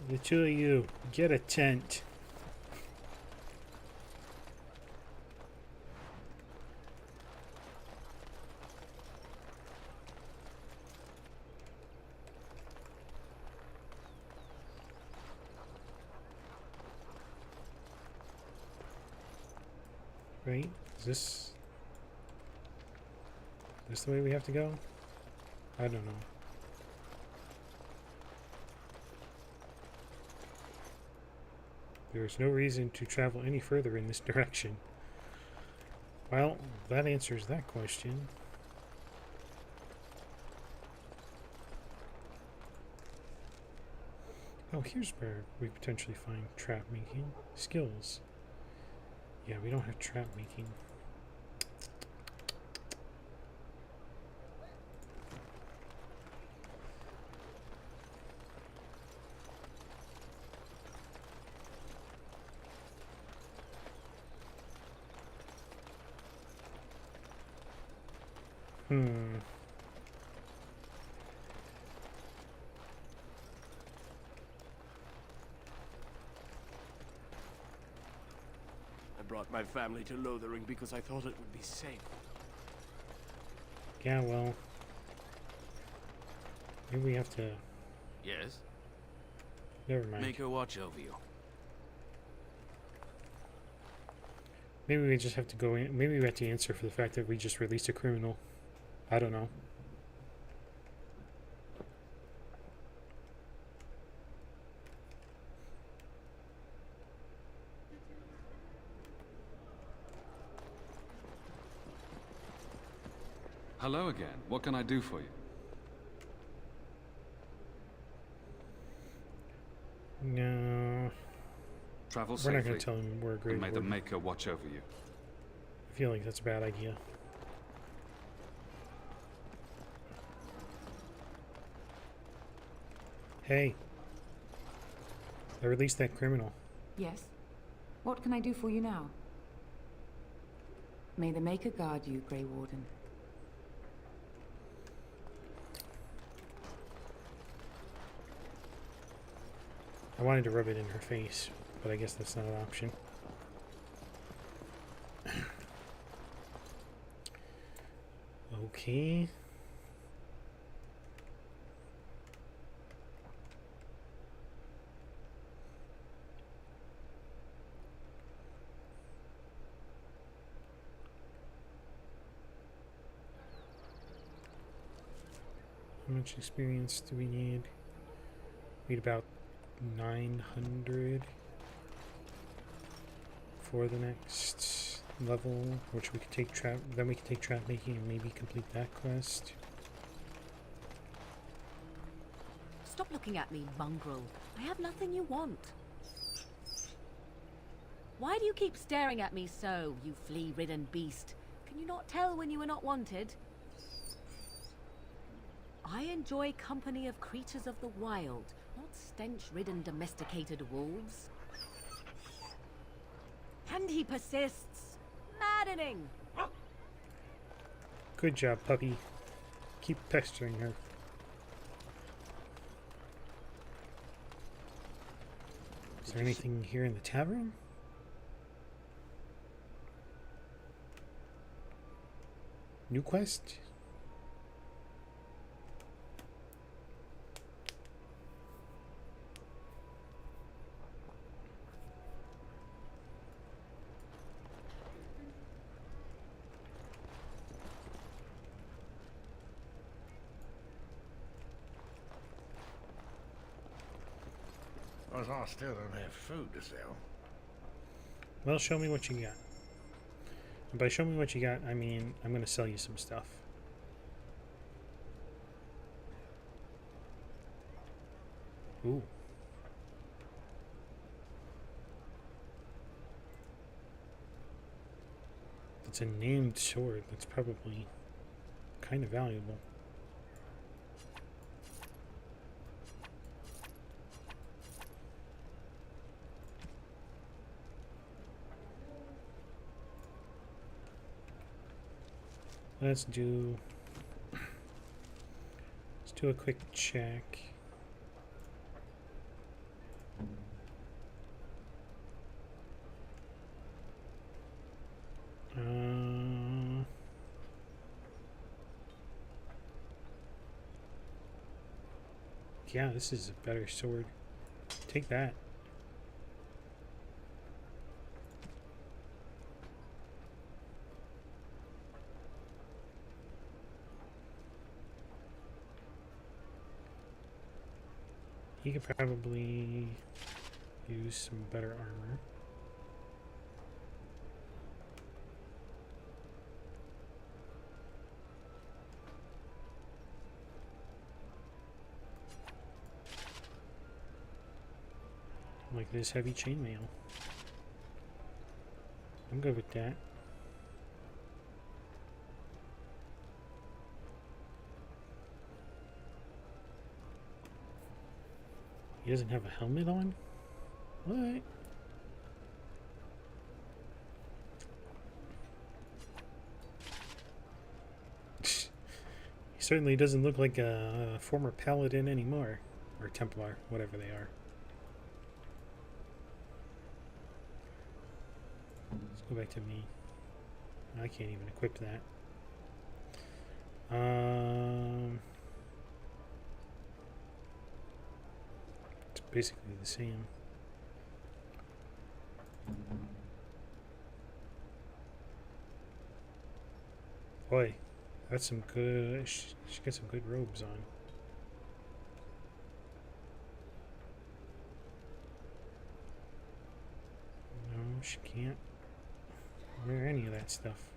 Speaker 1: The two of you, get a tent. Right? Is this the way we have to go? I don't know. There's no reason to travel any further in this direction. Well, that answers that question. Oh, here's where we potentially find trap making skills. Yeah, we don't have trap making.
Speaker 21: I brought my family to Lothering because I thought it would be safe.
Speaker 1: Yeah, well, maybe we have to...
Speaker 21: Yes?
Speaker 1: Never mind.
Speaker 21: Make her watch over you.
Speaker 1: Maybe we just have to go in. Maybe we have to answer for the fact that we just released a criminal. I don't know.
Speaker 22: Hello again. What can I do for you?
Speaker 1: No.
Speaker 22: Travel
Speaker 1: We're
Speaker 22: safely.
Speaker 1: not going to tell him we're a Grey
Speaker 22: And may the
Speaker 1: Warden.
Speaker 22: Maker watch over you.
Speaker 1: I feel like that's a bad idea. Hey. I released that criminal.
Speaker 18: Yes. What can I do for you now? May the Maker guard you, Grey Warden.
Speaker 1: I wanted to rub it in her face, but I guess that's not an option. Okay. How much experience do we need? We need about 900 for the next level, which we could take trap. Then we can take trap making and maybe complete that quest.
Speaker 7: Stop looking at me, mongrel. I have nothing you want. Why do you keep staring at me so, you flea-ridden beast? Can you not tell when you are not wanted? I enjoy company of creatures of the wild, not stench-ridden domesticated wolves. And he persists. Maddening.
Speaker 1: Good job, puppy. Keep pestering her. Is there anything here in the tavern? New quest?
Speaker 2: Because I still don't have food to sell.
Speaker 1: Well, show me what you got. And by show me what you got, I mean I'm going to sell you some stuff. Ooh. It's a named sword. That's probably kind of valuable. Let's do a quick check. Yeah, this is a better sword. Take that. He could probably use some better armor. Like this heavy chainmail. I'm good with that. He doesn't have a helmet on? What? He certainly doesn't look like a former paladin anymore. Or Templar, whatever they are. Let's go back to me. I can't even equip that. It's basically the same. Boy, that's some good. She got some good robes on. No, she can't wear any of that stuff.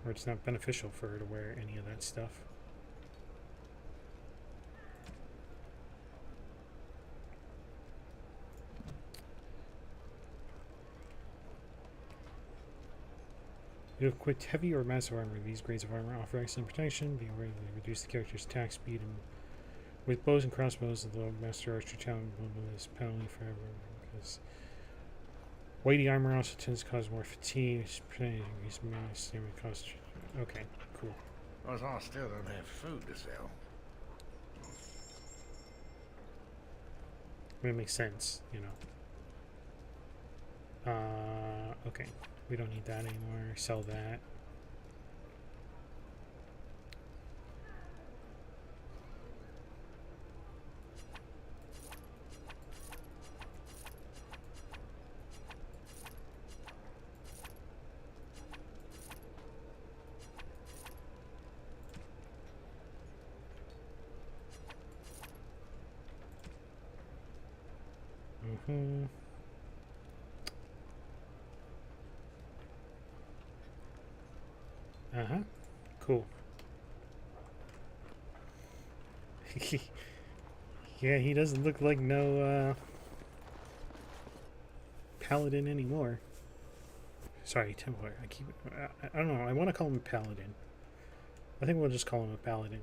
Speaker 1: Or it's not beneficial for her to wear any of that stuff. You have equipped heavy or massive armor. These grades of armor offer excellent protection. Be aware they reduce the character's attack speed, and with bows and crossbows, the master archer challenge is penalty forever. Because weighty armor also tends to cause more fatigue. Increase stamina cost. Okay, cool.
Speaker 2: Because I still don't have food to sell.
Speaker 1: It makes sense, you know. Okay. We don't need that anymore. Sell that. Mm-hmm. Uh-huh. Cool. Yeah, he doesn't look like no paladin anymore. Sorry, Templar. I don't know. I want to call him a paladin. I think we'll just call him a paladin.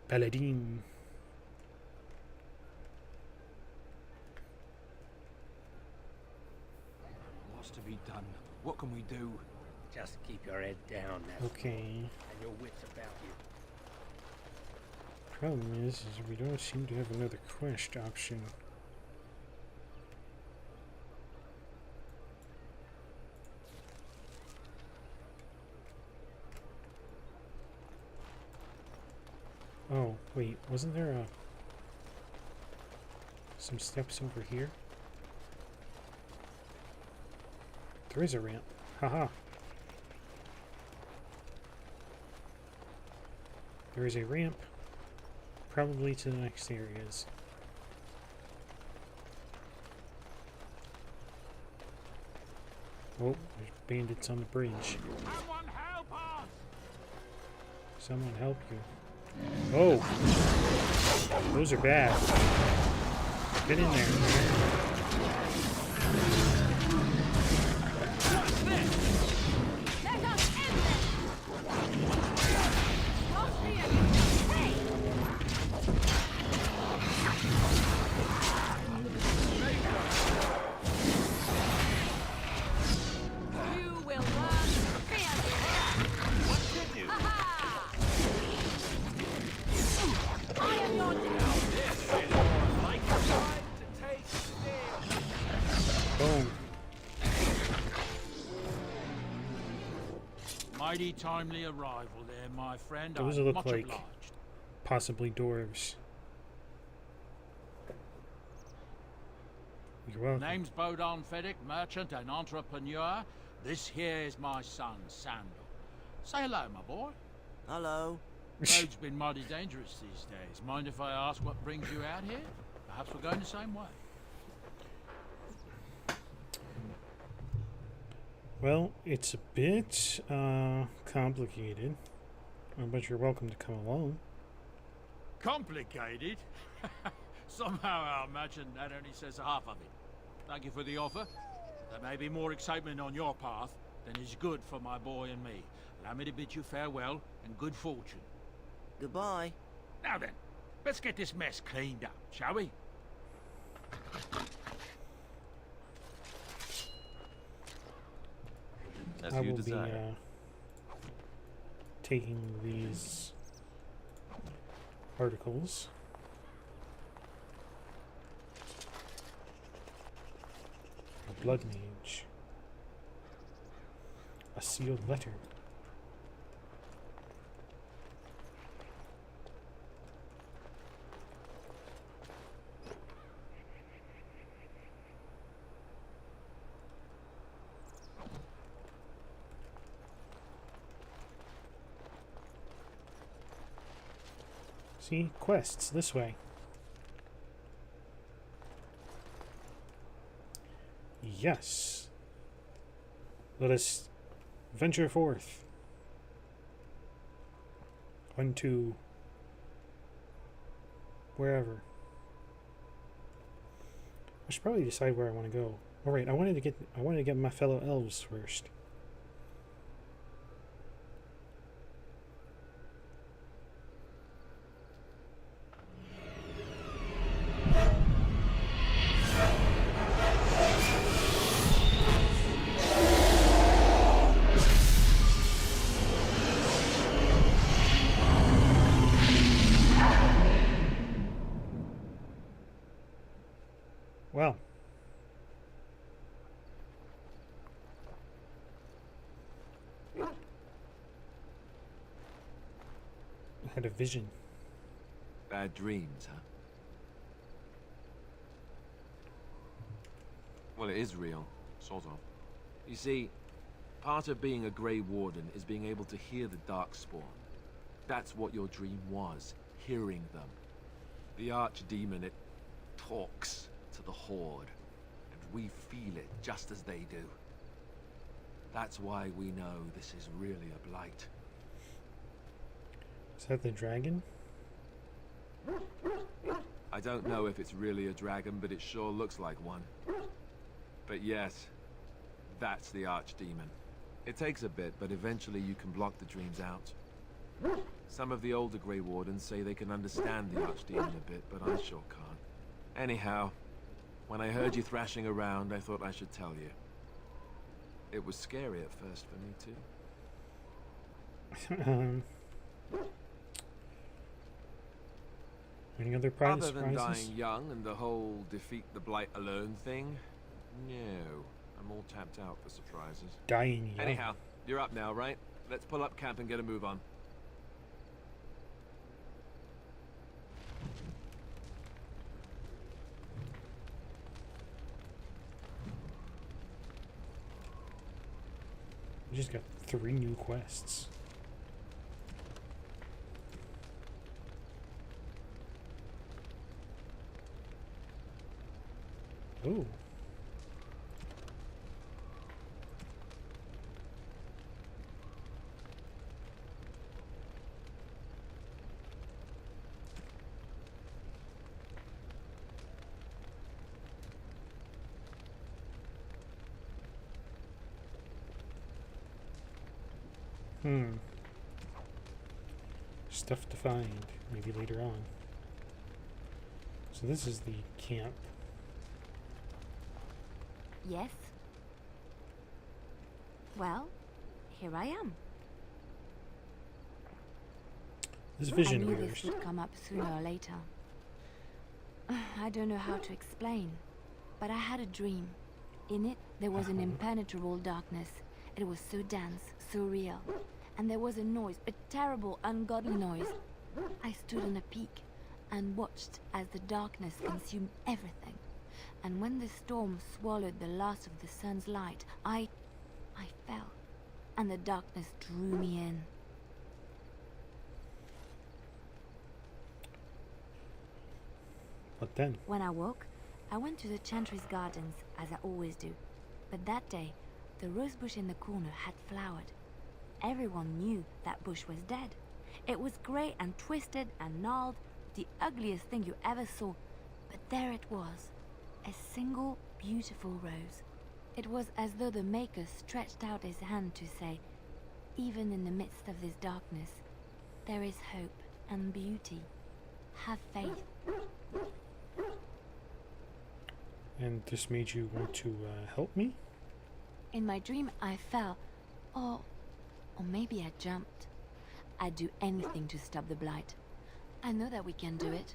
Speaker 1: Paladin.
Speaker 3: what's to be done. What can we do?
Speaker 21: Just keep your head down, that's
Speaker 1: Okay.
Speaker 21: and your wits about you.
Speaker 1: Problem is we don't seem to have another quest option. Oh, wait, wasn't there some steps over here? There is a ramp. Haha. There is a ramp. Probably to the next areas. Oh, there's bandits on the bridge.
Speaker 12: Someone help us!
Speaker 1: Someone help you. Oh! Those are bad. Get in there.
Speaker 10: Mighty timely arrival there, my friend.
Speaker 1: Those
Speaker 10: I'm
Speaker 1: look
Speaker 10: much
Speaker 1: like
Speaker 10: obliged.
Speaker 1: possibly dwarves. You're welcome.
Speaker 10: Name's Bodon Fedek, merchant and entrepreneur. This here is my son, Sandal. Say hello, my boy.
Speaker 4: Hello.
Speaker 10: Road's been mighty dangerous these days. Mind if I ask what brings you out here? Perhaps we're going the same way.
Speaker 1: Well, it's a bit complicated, but you're welcome to come along.
Speaker 10: Complicated? Somehow I imagine that only says half of it. Thank you for the offer. There may be more excitement on your path than is good for my boy and me. Allow me to bid you farewell and good fortune.
Speaker 4: Goodbye.
Speaker 10: Now then, let's get this mess cleaned up, shall we?
Speaker 22: As
Speaker 1: I
Speaker 22: you
Speaker 1: will
Speaker 22: desire.
Speaker 1: be taking these articles. A blood mage. A sealed letter. See? Quests, this way. Yes. Let us venture forth. On to wherever. I should probably decide where I want to go. Alright, I wanted to get my fellow elves first. Well, I had a vision.
Speaker 6: Bad dreams, huh? Well, it is real, sort of. You see, part of being a Grey Warden is being able to hear the Darkspawn. That's what your dream was, hearing them. The Archdemon, it talks to the Horde, and we feel it just as they do. That's why we know this is really a blight.
Speaker 1: Is that the dragon?
Speaker 6: I don't know if it's really a dragon, but it sure looks like one. But yes, that's the Archdemon. It takes a bit, but eventually you can block the dreams out. Some of the older Grey Wardens say they can understand the Archdemon a bit, but I sure can't. Anyhow, when I heard you thrashing around, I thought I should tell you. It was scary at first for me too.
Speaker 1: Any other prize
Speaker 6: Other than
Speaker 1: prizes?
Speaker 6: dying young and the whole defeat the blight alone thing, no. I'm all tapped out for surprises.
Speaker 1: Dying young.
Speaker 6: Anyhow, you're up now, right? Let's pull up camp and get a move on.
Speaker 1: We just got 3 new quests. Ooh. Stuff to find, maybe later on. So this is the camp.
Speaker 5: Yes? Well, here I am.
Speaker 1: This vision
Speaker 5: I knew
Speaker 1: of
Speaker 5: this
Speaker 1: yours.
Speaker 5: would come up sooner or later. I don't know how to explain, but I had a dream. In it, there was an impenetrable darkness. It was so dense, so real. And there was a noise, a terrible, ungodly noise. I stood on a peak and watched as the darkness consumed everything. And when the storm swallowed the last of the sun's light, I fell, and the darkness drew me in.
Speaker 1: What then?
Speaker 5: When I woke, I went to the Chantry's gardens, as I always do. But that day, the rosebush in the corner had flowered. Everyone knew that bush was dead. It was grey and twisted and gnarled, the ugliest thing you ever saw. But there it was, a single beautiful rose. It was as though the Maker stretched out his hand to say, even in the midst of this darkness, there is hope and beauty. Have faith.
Speaker 1: And this made you want to help me?
Speaker 5: In my dream, I fell. Or maybe I jumped. I'd do anything to stop the blight. I know that we can do it.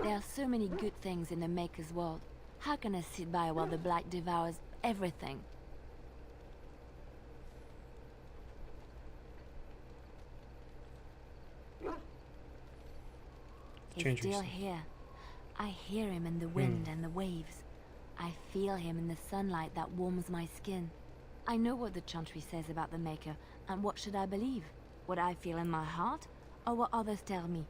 Speaker 5: There are so many good things in the Maker's world. How can I sit by while the blight devours everything? He's still here. I hear him in the wind and the waves. I feel him in the sunlight that warms my skin. I know what the Chantry says about the Maker, and what should I believe? What I feel in my heart, or what others tell me?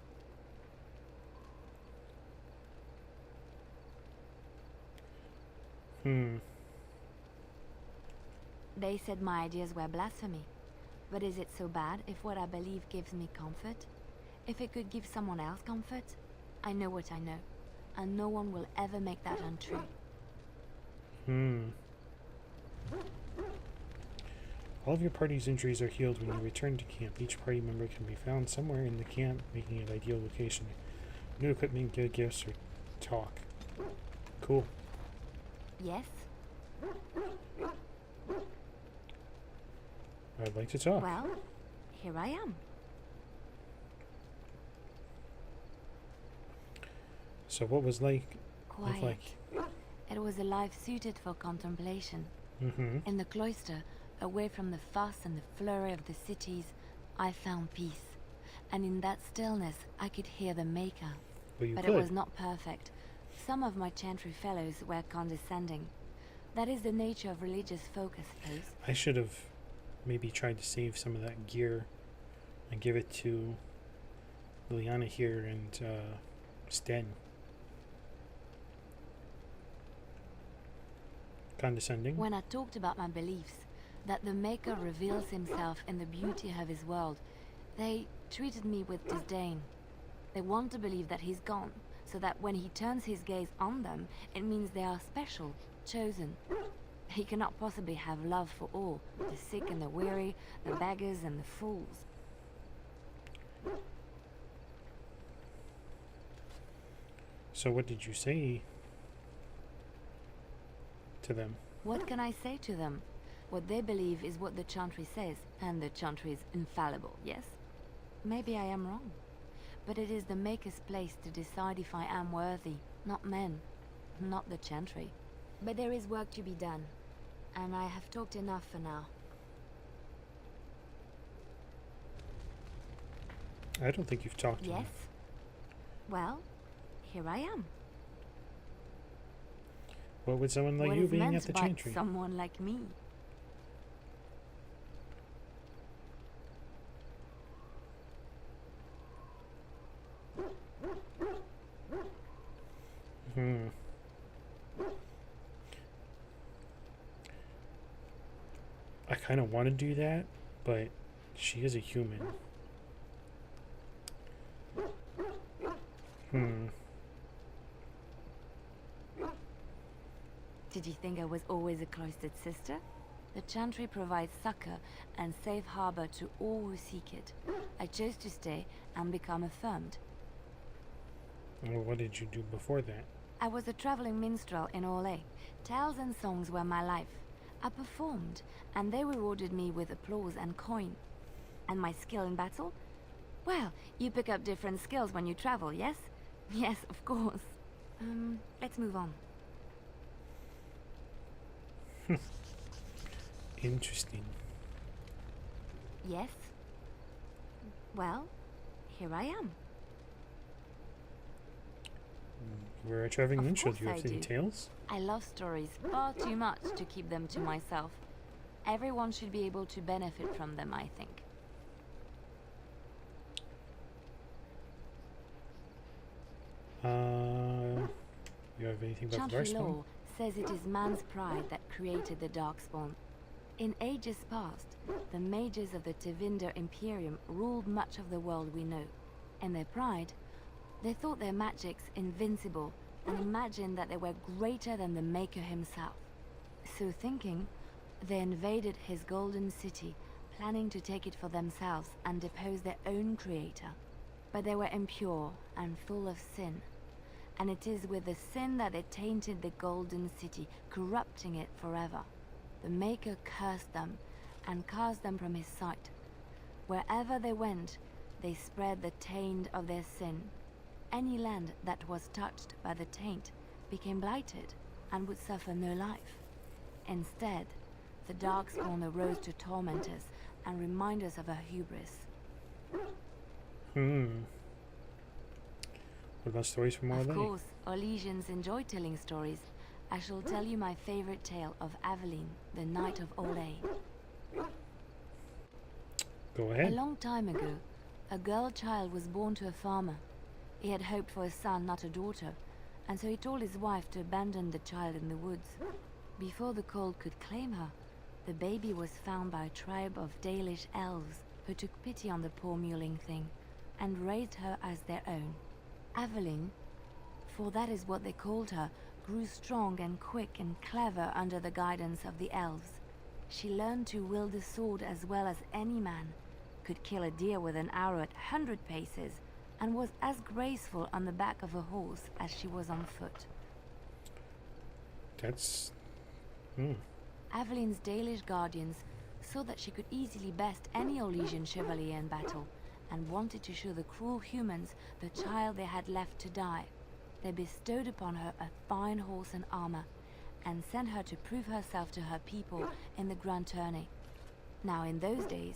Speaker 5: They said my ideas were blasphemy. But is it so bad if what I believe gives me comfort? If it could give someone else comfort? I know what I know, and no one will ever make that untrue.
Speaker 1: All of your party's injuries are healed when you return to camp. Each party member can be found somewhere in the camp, making it an ideal location. New equipment, good gifts, or talk. Cool.
Speaker 5: Yes?
Speaker 1: I'd like to talk.
Speaker 5: Well, here I am.
Speaker 1: So what was life
Speaker 5: Quiet.
Speaker 1: like?
Speaker 5: It was a life suited for contemplation. In the cloister, away from the fuss and the flurry of the cities, I found peace. And in that stillness, I could hear the Maker. But it was not perfect. Some of my Chantry fellows were condescending. That is the nature of religious folk, I suppose.
Speaker 1: I should have maybe tried to save some of that gear and give it to Liliana here and Sten. Condescending.
Speaker 5: When I talked about my beliefs, that the Maker reveals himself in the beauty of his world, they treated me with disdain. They want to believe that he's gone, so that when he turns his gaze on them, it means they are special, chosen. He cannot possibly have love for all, the sick and the weary, the beggars and the fools.
Speaker 1: So what did you say to them?
Speaker 5: What can I say to them? What they believe is what the Chantry says, and the Chantry is infallible, yes? Maybe I am wrong. But it is the Maker's place to decide if I am worthy, not men, not the Chantry. But there is work to be done, and I have talked enough for now.
Speaker 1: I don't think you've talked
Speaker 5: Yes?
Speaker 1: enough.
Speaker 5: Well, here I am.
Speaker 1: What would someone like
Speaker 5: What
Speaker 1: you
Speaker 5: is
Speaker 1: being
Speaker 5: meant
Speaker 1: at the
Speaker 5: by
Speaker 1: Chantry?
Speaker 5: someone like me?
Speaker 1: Hmm. I kind of want to do that, but she is a human.
Speaker 5: Did you think I was always a cloistered sister? The Chantry provides succor and safe harbor to all who seek it. I chose to stay and become affirmed.
Speaker 1: Well, what did you do before that?
Speaker 5: I was a traveling minstrel in Orlais. Tales and songs were my life. I performed, and they rewarded me with applause and coin. And my skill in battle? Well, you pick up different skills when you travel, yes? Yes, of course. Let's move on.
Speaker 1: Interesting.
Speaker 5: Yes? Well, here I am.
Speaker 1: We're a traveling minstrel.
Speaker 5: course
Speaker 1: Do you have
Speaker 5: I
Speaker 1: any
Speaker 5: do.
Speaker 1: tales?
Speaker 5: I love stories far too much to keep them to myself. Everyone should be able to benefit from them, I think.
Speaker 1: You have anything about the
Speaker 5: Chantry
Speaker 1: Darkspawn?
Speaker 5: law says it is man's pride that created the Darkspawn. In ages past, the mages of the Tevinder Imperium ruled much of the world we know. In their pride, they thought their magics invincible and imagined that they were greater than the Maker himself. So thinking, they invaded his golden city, planning to take it for themselves and depose their own creator. But they were impure and full of sin. And it is with the sin that they tainted the golden city, corrupting it forever. The Maker cursed them and cast them from his sight. Wherever they went, they spread the taint of their sin. Any land that was touched by the taint became blighted and would suffer no life. Instead, the Darkspawn arose to torment us and remind us of our hubris.
Speaker 1: What about stories from Orlais?
Speaker 5: Of course, Orlesians enjoy telling stories. I shall tell you my favorite tale of Aveline, the Knight of Orlais.
Speaker 1: Go ahead.
Speaker 5: A long time ago, a girl child was born to a farmer. He had hoped for a son, not a daughter, and so he told his wife to abandon the child in the woods. Before the cold could claim her, the baby was found by a tribe of Dalish elves who took pity on the poor mewling thing and raised her as their own. Aveline, for that is what they called her, grew strong and quick and clever under the guidance of the elves. She learned to wield a sword as well as any man, could kill a deer with an arrow at 100 paces, and was as graceful on the back of a horse as she was on foot.
Speaker 1: That's...
Speaker 5: Aveline's Dalish guardians saw that she could easily best any Orlesian chevalier in battle, and wanted to show the cruel humans the child they had left to die. They bestowed upon her a fine horse and armor, and sent her to prove herself to her people in the Grand Tourney. Now in those days,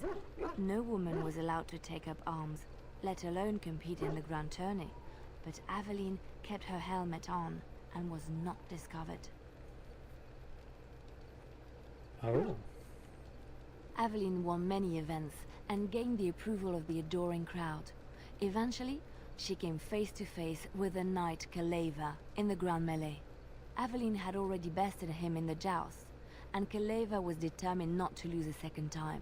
Speaker 5: no woman was allowed to take up arms, let alone compete in the Grand Tourney, but Aveline kept her helmet on and was not discovered.
Speaker 1: Oh.
Speaker 5: Aveline won many events and gained the approval of the adoring crowd. Eventually, she came face to face with the knight Kaleva in the Grand Melee. Aveline had already bested him in the joust, and Kaleva was determined not to lose a second time.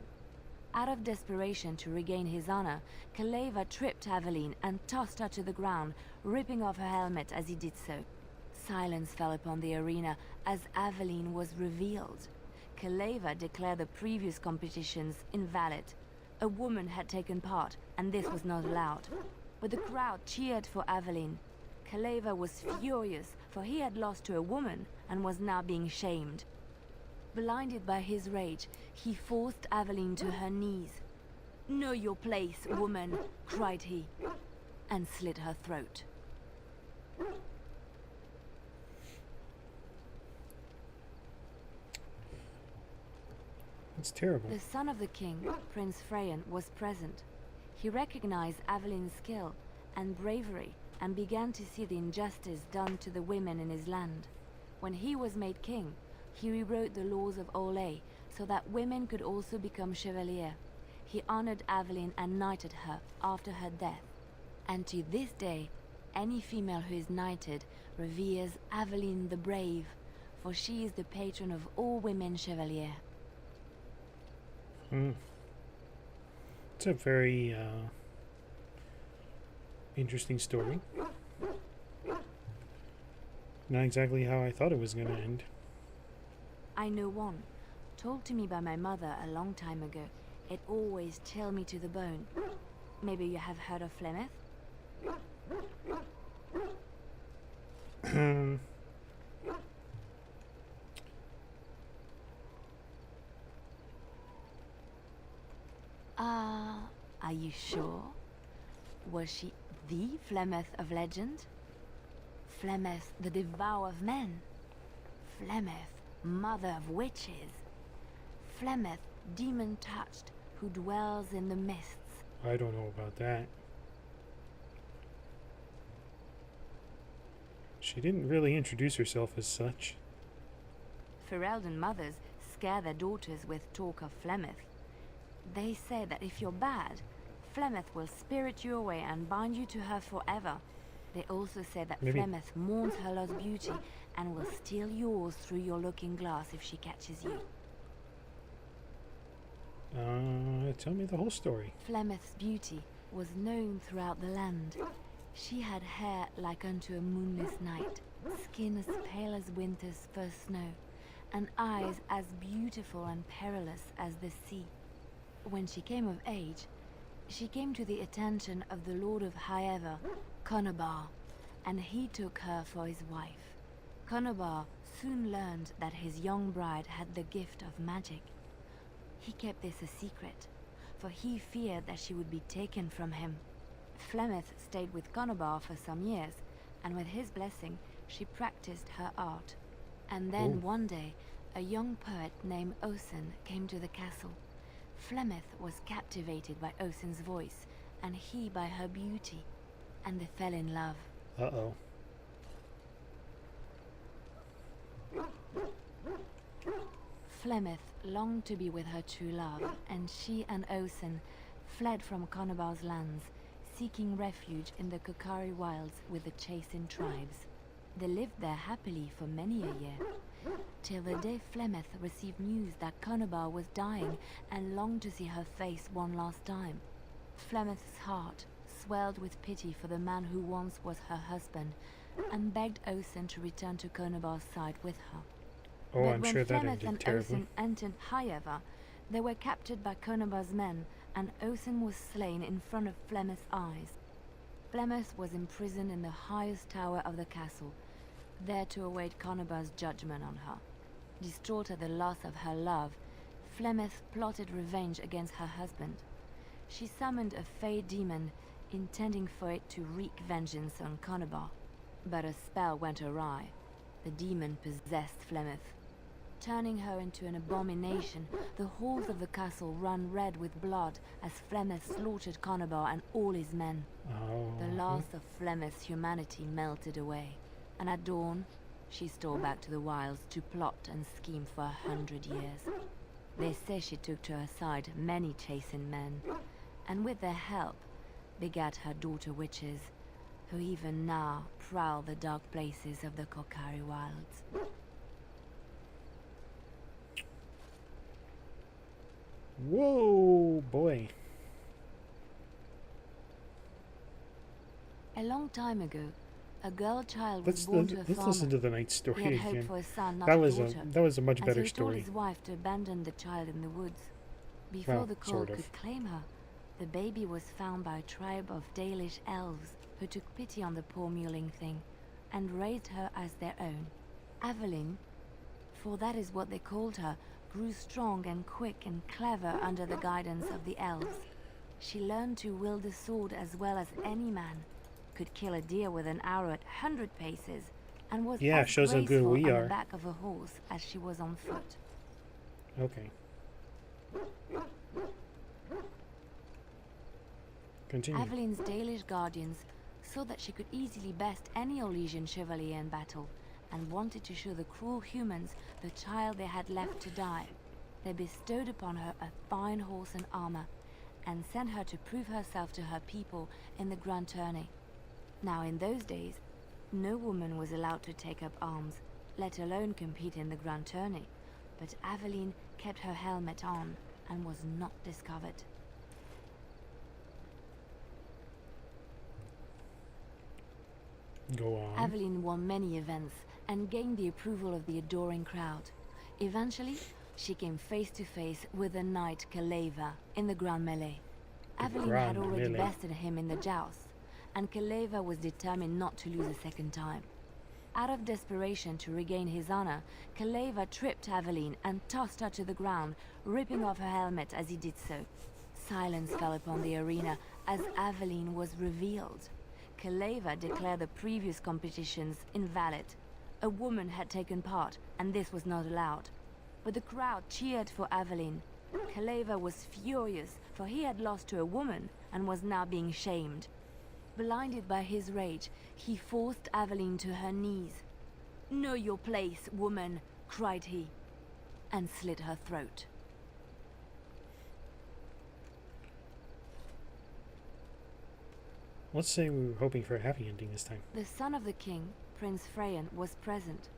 Speaker 5: Out of desperation to regain his honor, Kaleva tripped Aveline and tossed her to the ground, ripping off her helmet as he did so. Silence fell upon the arena as Aveline was revealed. Kaleva declared the previous competitions invalid. A woman had taken part, and this was not allowed. But the crowd cheered for Aveline. Kaleva was furious, for he had lost to a woman and was now being shamed. Blinded by his rage, he forced Aveline to her knees. "Know your place, woman," cried he, and slit her throat.
Speaker 1: It's terrible.
Speaker 5: The son of the king, Prince Freyan, was present. He recognized Aveline's skill and bravery and began to see the injustice done to the women in his land. When he was made king, he rewrote the laws of Orlais so that women could also become chevalier. He honored Aveline and knighted her after her death. And to this day, any female who is knighted reveres Aveline the Brave, for she is the patron of all women chevalier.
Speaker 1: It's a very interesting story. Not exactly how I thought it was going to end.
Speaker 5: I know one, told to me by my mother a long time ago. It always chilled me to the bone. Maybe you have heard of Flemeth? Are you sure? Was she the Flemeth of legend? Flemeth, the devourer of men? Flemeth, mother of witches? Flemeth, demon-touched, who dwells in the mists?
Speaker 1: I don't know about that. She didn't really introduce herself as such.
Speaker 5: Ferelden mothers scare their daughters with talk of Flemeth. They say that if you're bad, Flemeth will spirit you away and bind you to her forever. They also say that Flemeth mourns her lost beauty and will steal yours through your looking glass if she catches you.
Speaker 1: Tell me the whole story.
Speaker 5: Flemeth's beauty was known throughout the land. She had hair like unto a moonless night, skin as pale as winter's first snow, and eyes as beautiful and perilous as the sea. When she came of age, she came to the attention of the Lord of Highever, Conobar, and he took her for his wife. Conobar soon learned that his young bride had the gift of magic. He kept this a secret, for he feared that she would be taken from him. Flemeth stayed with Conobar for some years, and with his blessing, she practiced her art. And then one day, a young poet named Osen came to the castle. Flemeth was captivated by Osen's voice, and he by her beauty, and they fell in love.
Speaker 1: Uh-oh.
Speaker 5: Flemeth longed to be with her true love, and she and Osen fled from Conobar's lands, seeking refuge in the Kokari wilds with the Chasing tribes. They lived there happily for many a year, till the day Flemeth received news that Conobar was dying and longed to see her face one last time. Flemeth's heart swelled with pity for the man who once was her husband, and begged Osen to return to Conobar's side with her.
Speaker 1: Oh,
Speaker 5: but
Speaker 1: I'm
Speaker 5: when
Speaker 1: sure that
Speaker 5: Flemeth
Speaker 1: ended
Speaker 5: and
Speaker 1: terribly.
Speaker 5: Osen entered Highever, they were captured by Conobar's men, and Osen was slain in front of Flemeth's eyes. Flemeth was imprisoned in the highest tower of the castle, there to await Conobar's judgment on her. Distraught at the loss of her love, Flemeth plotted revenge against her husband. She summoned a fey demon, intending for it to wreak vengeance on Conobar. But a spell went awry. The demon possessed Flemeth. Turning her into an abomination, the halls of the castle ran red with blood as Flemeth slaughtered Conobar and all his men. The last of Flemeth's humanity melted away, and at dawn, she stole back to the wilds to plot and scheme for 100 years. They say she took to her side many Chasing men, and with their help, begat her daughter witches, who even now prowl the dark places of the Kokari wilds.
Speaker 1: Whoa, boy.
Speaker 5: A long time ago, a girl child was
Speaker 1: Let's
Speaker 5: born to a farmer.
Speaker 1: listen to the night story
Speaker 5: He had hoped
Speaker 1: again.
Speaker 5: for a son, not
Speaker 1: That
Speaker 5: a
Speaker 1: was
Speaker 5: daughter,
Speaker 1: that was a much
Speaker 5: and
Speaker 1: better
Speaker 5: so he told
Speaker 1: story.
Speaker 5: his wife to abandon the child in the woods. Before
Speaker 1: Well,
Speaker 5: the cold
Speaker 1: sort of.
Speaker 5: could claim her, the baby was found by a tribe of Dalish elves who took pity on the poor mewling thing and raised her as their own. Aveline, for that is what they called her, grew strong and quick and clever under the guidance of the elves. She learned to wield a sword as well as any man, could kill a deer with an arrow at 100 paces, and was as
Speaker 1: shows how good
Speaker 5: graceful
Speaker 1: we
Speaker 5: on
Speaker 1: are.
Speaker 5: the back of a horse as she was on foot.
Speaker 1: Okay. Continue.
Speaker 5: Avelin's Dalish guardians saw that she could easily best any Orlesian chevalier in battle, and wanted to show the cruel humans the child they had left to die. They bestowed upon her a fine horse and armor, and sent her to prove herself to her people in the Grand Tourney. Now in those days, no woman was allowed to take up arms, let alone compete in the Grand Tourney, but Aveline kept her helmet on and was not discovered.
Speaker 1: Go on.
Speaker 5: Aveline won many events and gained the approval of the adoring crowd. Eventually, she came face to face with the knight Kaleva in the Grand Melee. Aveline had already bested him in the joust, and Kaleva was determined not to lose a second time. Out of desperation to regain his honor, Kaleva tripped Aveline and tossed her to the ground, ripping off her helmet as he did so. Silence fell upon the arena as Aveline was revealed. Kaleva declared the previous competitions invalid. A woman had taken part, and this was not allowed. But the crowd cheered for Aveline. Kaleva was furious, for he had lost to a woman and was now being shamed. Blinded by his rage, he forced Aveline to her knees. "Know your place, woman," cried he, and slit her throat.
Speaker 1: Let's say we were hoping for a happy ending this time.
Speaker 5: The son of the king, Prince Freyan, was present.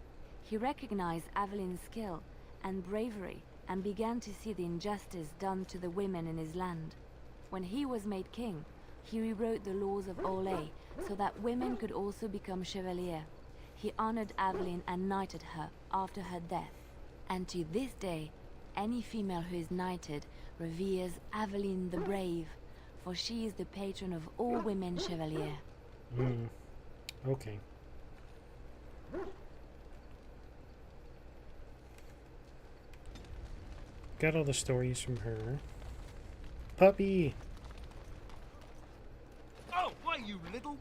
Speaker 5: He recognized Aveline's skill and bravery and began to see the injustice done to the women in his land. When he was made king, he rewrote the laws of Orlais so that women could also become chevalier. He honored Aveline and knighted her after her death. And to this day, any female who is knighted reveres Aveline the Brave, for she is the patron of all women chevalier.
Speaker 1: Okay. Got all the stories from her. Puppy!
Speaker 6: Oh, why, you little...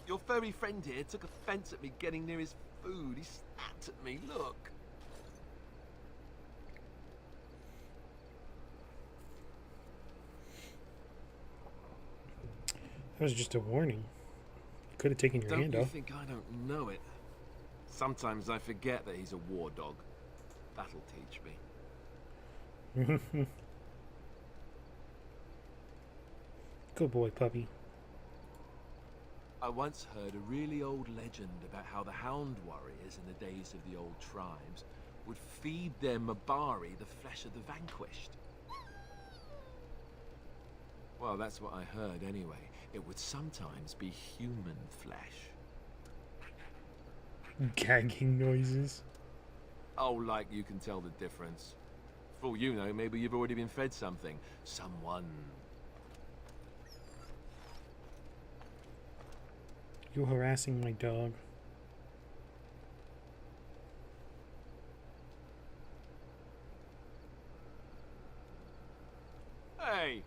Speaker 6: Your furry friend here took offense at me getting near his food. He snapped at me, look.
Speaker 1: That was just a warning. Could have taken your hand off.
Speaker 6: Don't you think I don't know it? Sometimes I forget that he's a war dog. That'll teach me.
Speaker 1: Good boy, puppy.
Speaker 6: I once heard a really old legend about how the Hound warriors in the days of the old tribes would feed their Mabari the flesh of the vanquished. Well, that's what I heard anyway. It would sometimes be human flesh.
Speaker 1: Gagging noises.
Speaker 6: Oh, like you can tell the difference. For all you know, maybe you've already been fed something. Someone.
Speaker 1: You harassing my dog.
Speaker 6: Hey!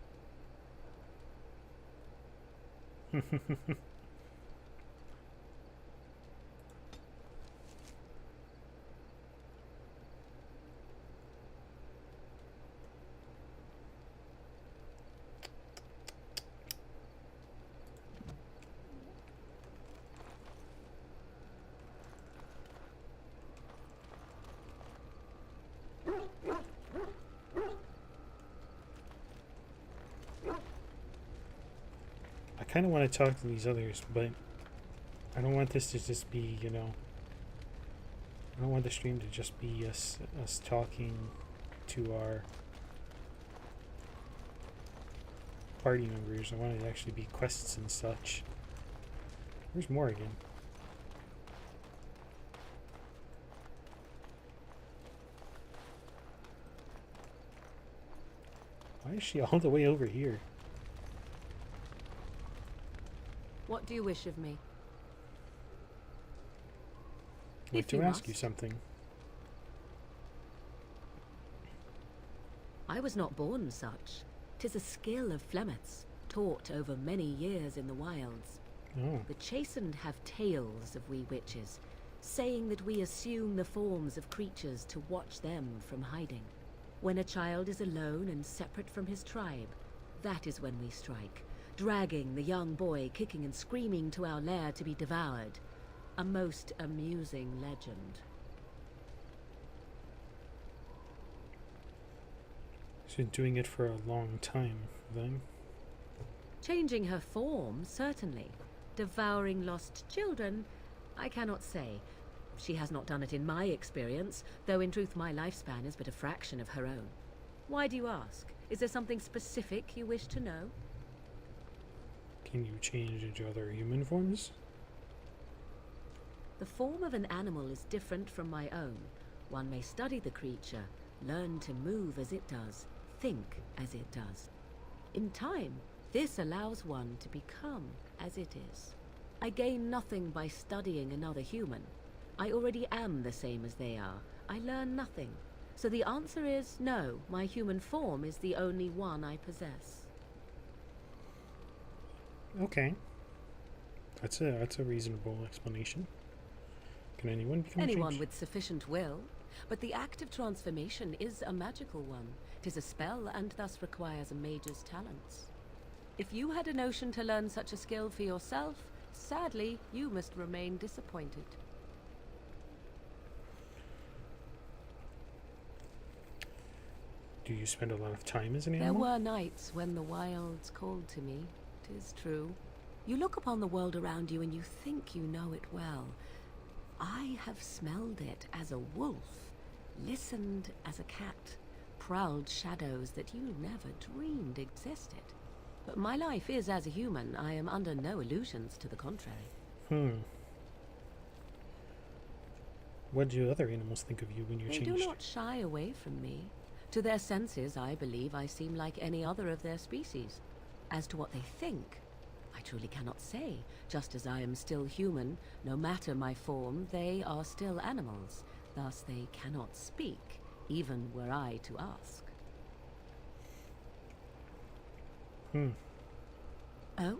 Speaker 1: I kind of want to talk to these others, but I don't want this to just be, you know, I don't want the stream to just be us talking to our party members. I want it to actually be quests and such. Where's Morrigan? Why is she all the way over here?
Speaker 7: What do you wish of me?
Speaker 1: I'd like
Speaker 7: If
Speaker 1: to
Speaker 7: you
Speaker 1: ask you
Speaker 7: must.
Speaker 1: something.
Speaker 7: I was not born such. 'Tis a skill of Flemeth's, taught over many years in the wilds.
Speaker 1: Oh.
Speaker 7: The chastened have tales of we witches, saying that we assume the forms of creatures to watch them from hiding. When a child is alone and separate from his tribe, that is when we strike, dragging the young boy kicking and screaming to our lair to be devoured. A most amusing legend.
Speaker 1: She's been doing it for a long time, then.
Speaker 7: Changing her form, certainly. Devouring lost children, I cannot say. She has not done it in my experience, though in truth my lifespan is but a fraction of her own. Why do you ask? Is there something specific you wish to know?
Speaker 1: Can you change into other human forms?
Speaker 7: The form of an animal is different from my own. One may study the creature, learn to move as it does, think as it does. In time, this allows one to become as it is. I gain nothing by studying another human. I already am the same as they are. I learn nothing. So the answer is no, my human form is the only one I possess.
Speaker 1: Okay. That's a reasonable explanation. Can anyone become
Speaker 7: Anyone
Speaker 1: changed?
Speaker 7: with sufficient will. But the act of transformation is a magical one. 'Tis a spell and thus requires a mage's talents. If you had a notion to learn such a skill for yourself, sadly, you must remain disappointed.
Speaker 1: Do you spend a lot of time as an
Speaker 7: There
Speaker 1: animal?
Speaker 7: were nights when the wilds called to me, 'tis true. You look upon the world around you and you think you know it well. I have smelled it as a wolf, listened as a cat, prowled shadows that you never dreamed existed. But my life is as a human. I am under no illusions to the contrary.
Speaker 1: What do other animals think of you when you're
Speaker 7: They
Speaker 1: changed?
Speaker 7: do not shy away from me. To their senses, I believe I seem like any other of their species. As to what they think, I truly cannot say. Just as I am still human, no matter my form, they are still animals. Thus they cannot speak, even were I to ask. Oh?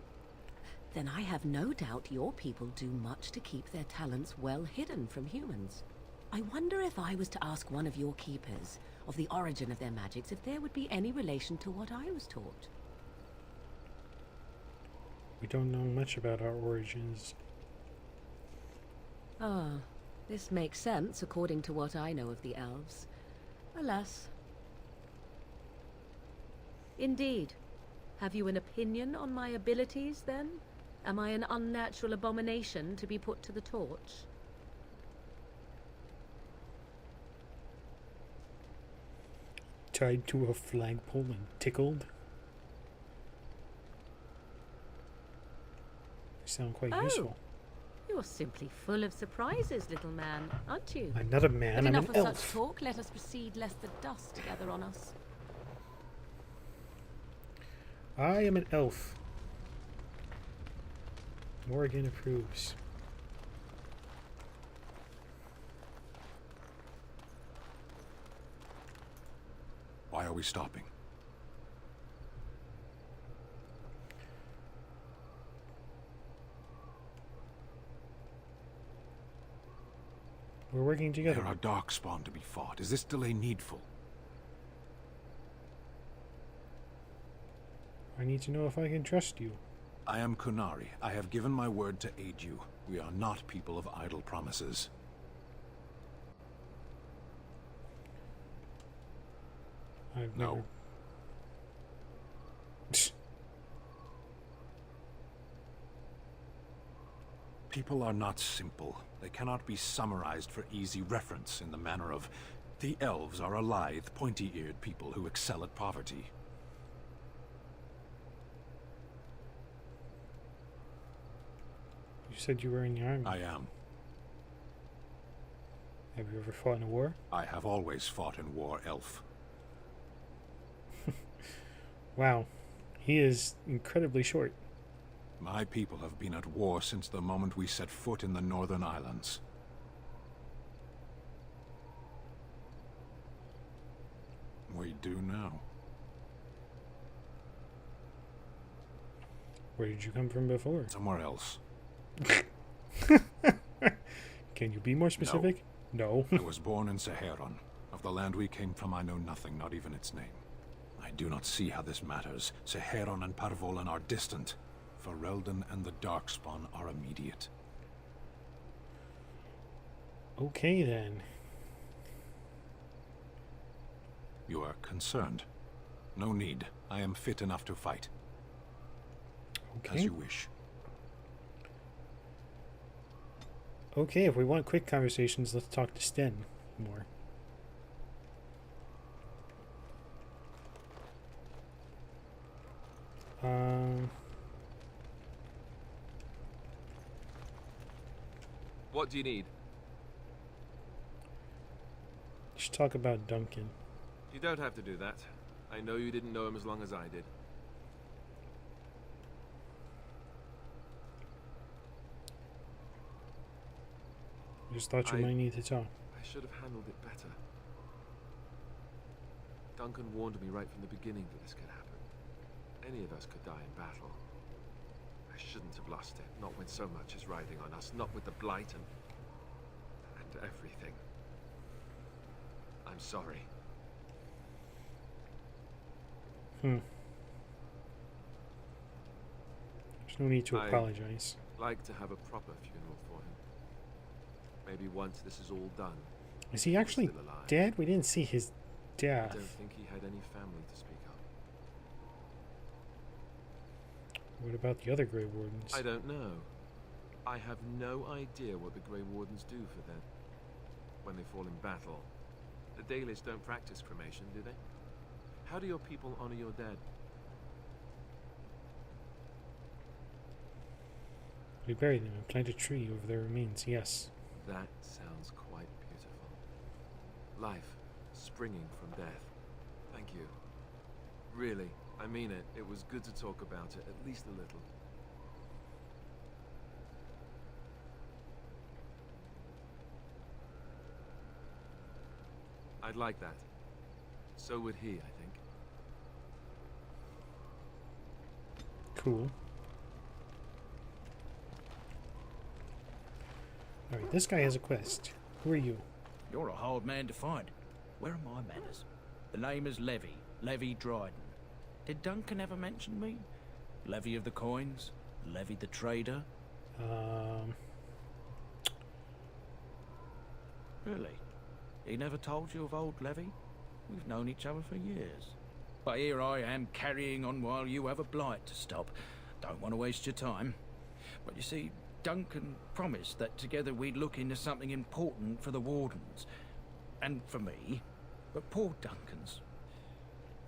Speaker 7: Then I have no doubt your people do much to keep their talents well hidden from humans. I wonder if I was to ask one of your keepers of the origin of their magics, if there would be any relation to what I was taught.
Speaker 1: We don't know much about our origins.
Speaker 7: Ah, this makes sense according to what I know of the elves. Alas. Indeed. Have you an opinion on my abilities, then? Am I an unnatural abomination to be put to the torch?
Speaker 1: Tied to a flagpole and tickled? You sound quite useful.
Speaker 7: You're simply full of surprises, little man, aren't you?
Speaker 1: I'm not a man,
Speaker 7: But
Speaker 1: I'm
Speaker 7: enough
Speaker 1: an
Speaker 7: of
Speaker 1: elf.
Speaker 7: such talk. Let us proceed, lest the dust gather on us.
Speaker 1: I am an elf. Morgan approves.
Speaker 14: Why are we stopping?
Speaker 1: We're working together.
Speaker 14: There are darkspawn to be fought. Is this delay needful?
Speaker 1: I need to know if I can trust you.
Speaker 14: I am Kunari. I have given my word to aid you. We are not people of idle promises.
Speaker 1: I've
Speaker 14: No.
Speaker 1: never...
Speaker 14: People are not simple. They cannot be summarized for easy reference in the manner of... The elves are a lithe, pointy-eared people who excel at poverty.
Speaker 1: You said you were in the army.
Speaker 14: I am.
Speaker 1: Have you ever fought in a war?
Speaker 14: I have always fought in war, elf.
Speaker 1: Wow. He is incredibly short.
Speaker 14: My people have been at war since the moment we set foot in the Northern Islands. do now.
Speaker 1: Where did you come from before?
Speaker 14: Somewhere else.
Speaker 1: Can you be more specific? No.
Speaker 14: I was born in Seheron. Of the land we came from, I know nothing, not even its name. I do not see how this matters. Seheron and Parvolan are distant. Ferelden and the Darkspawn are immediate.
Speaker 1: Okay, then.
Speaker 14: You are concerned. No need. I am fit enough to fight.
Speaker 1: Okay.
Speaker 14: As you wish.
Speaker 1: Okay, if we want quick conversations, let's talk to Sten more.
Speaker 6: What do you need?
Speaker 1: Let's talk about Duncan.
Speaker 6: You don't have to do that. I know you didn't know him as long as I did.
Speaker 1: Just thought you might need to talk.
Speaker 6: I should have handled it better. Duncan warned me right from the beginning that this could happen. Any of us could die in battle. I shouldn't have lost it, not when so much is riding on us, not with the Blight and everything. I'm sorry.
Speaker 1: There's no need to apologize.
Speaker 6: I'd like to have a proper funeral for him. Maybe once this is all done.
Speaker 1: Is he actually dead? We didn't see his death.
Speaker 6: I don't think he had any family to speak of.
Speaker 1: What about the other Grey Wardens?
Speaker 6: I don't know. I have no idea what the Grey Wardens do for them when they fall in battle. The Dalish don't practice cremation, do they? How do your people honor your dead?
Speaker 1: We bury them and plant a tree over their remains, yes.
Speaker 6: That sounds quite beautiful. Life springing from death. Thank you. Really, I mean it. It was good to talk about it, at least a little. I'd like that. So would he, I think.
Speaker 1: Cool. Alright, this guy has a quest. Who are you?
Speaker 13: You're a hard man to find. Where are my manners? The name is Levy. Levy Dryden. Did Duncan ever mention me? Levy of the Coins? Levy the Trader? Really? He never told you of old Levy? We've known each other for years. But here I am carrying on while you have a blight to stop. Don't want to waste your time. But you see, Duncan promised that together we'd look into something important for the Wardens. And for me. But poor Duncan's...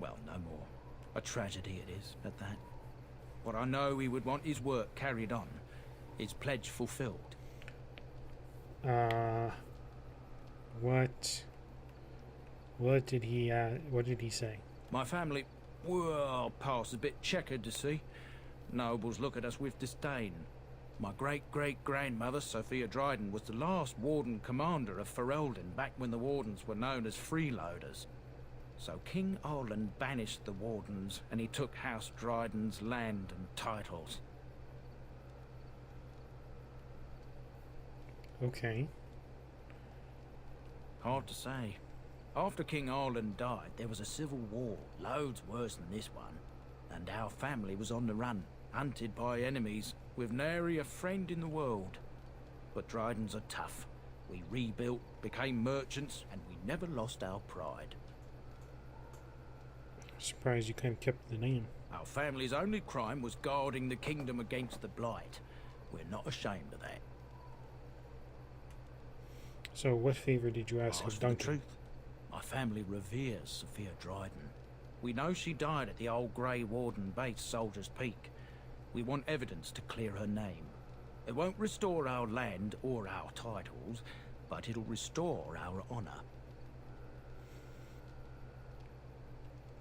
Speaker 13: well, no more. A tragedy it is, at that. But I know he would want his work carried on. His pledge fulfilled.
Speaker 1: What did he say?
Speaker 13: My family, well, past a bit checkered to see. Nobles look at us with disdain. My great-great-grandmother, Sophia Dryden, was the last Warden commander of Ferelden back when the Wardens were known as freeloaders. So King Arlen banished the Wardens, and he took House Dryden's land and titles.
Speaker 1: Okay.
Speaker 13: Hard to say. After King Arlen died, there was a civil war, loads worse than this one. And our family was on the run, hunted by enemies, with nary a friend in the world. But Drydens are tough. We rebuilt, became merchants, and we never lost our pride.
Speaker 1: Surprised you kind of kept the name.
Speaker 13: Our family's only crime was guarding the kingdom against the Blight. We're not ashamed of that.
Speaker 1: So what favor did you ask of Duncan?
Speaker 13: The truth. My family reveres Sophia Dryden. We know she died at the old Grey Warden base, Soldier's Peak. We want evidence to clear her name. It won't restore our land or our titles, but it'll restore our honor.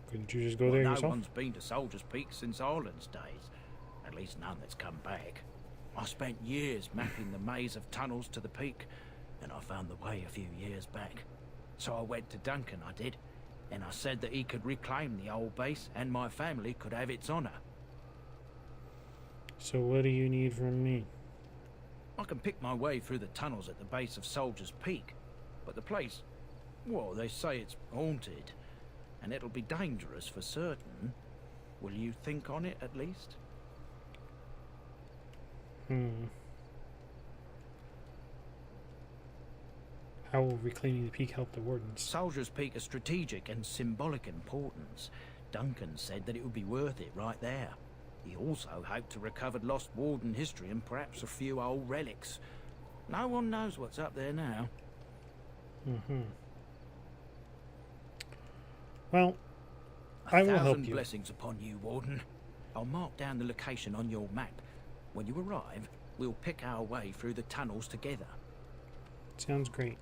Speaker 1: Couldn't you just go there yourself?
Speaker 13: No one's been to Soldier's Peak since Arlen's days. At least none that's come back. I spent years mapping the maze of tunnels to the peak, and I found the way a few years back. So I went to Duncan, I did. and I said that he could reclaim the old base and my family could have its honor.
Speaker 1: So what do you need from me?
Speaker 13: I can pick my way through the tunnels at the base of Soldier's Peak, but the place, well, they say it's haunted, and it'll be dangerous for certain. Will you think on it, at least?
Speaker 1: How will reclaiming the peak help the Wardens?
Speaker 13: Soldier's Peak is strategic and symbolic importance. Duncan said that it would be worth it right there. He also hoped to recover lost Warden history and perhaps a few old relics. No one knows what's up there now.
Speaker 1: Well, I will help you.
Speaker 13: 1,000 blessings upon you, Warden. I'll mark down the location on your map. When you arrive, we'll pick our way through the tunnels together.
Speaker 1: Sounds great.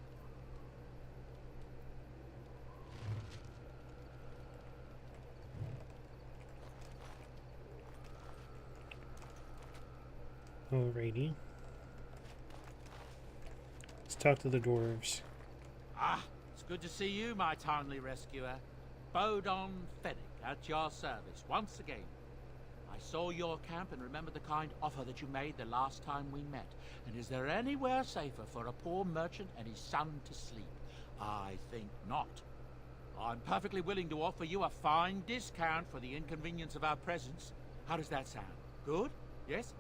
Speaker 1: Alrighty. Let's talk to the dwarves.
Speaker 12: Ah, it's good to see you, my timely rescuer. Bodon Fennick, at your service once again. I saw your camp and remember the kind offer that you made the last time we met. And is there anywhere safer for a poor merchant and his son to sleep? I think not. I'm perfectly willing to offer you a fine discount for the inconvenience of our presence. How does that sound? Good? Yes?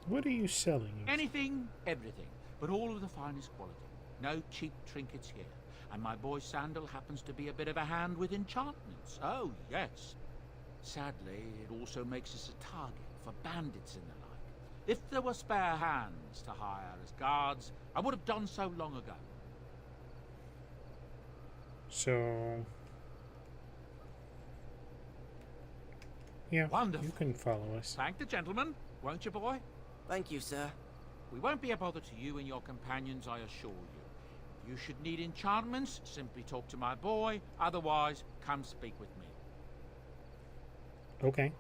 Speaker 1: What are you selling?
Speaker 12: Anything, everything, but all of the finest quality. No cheap trinkets here. And my boy Sandal happens to be a bit of a hand with enchantments. Oh, yes. Sadly, it also makes us a target for bandits and the like. If there were spare hands to hire as guards, I would have done so long ago.
Speaker 1: So... yeah,
Speaker 12: wonderful.
Speaker 1: You can follow us.
Speaker 12: Thank the gentleman, won't you, boy?
Speaker 4: Thank you, sir.
Speaker 12: We won't be a bother to you and your companions, I assure you. If you should need enchantments, simply talk to my boy. Otherwise, come speak with me.
Speaker 1: Okay.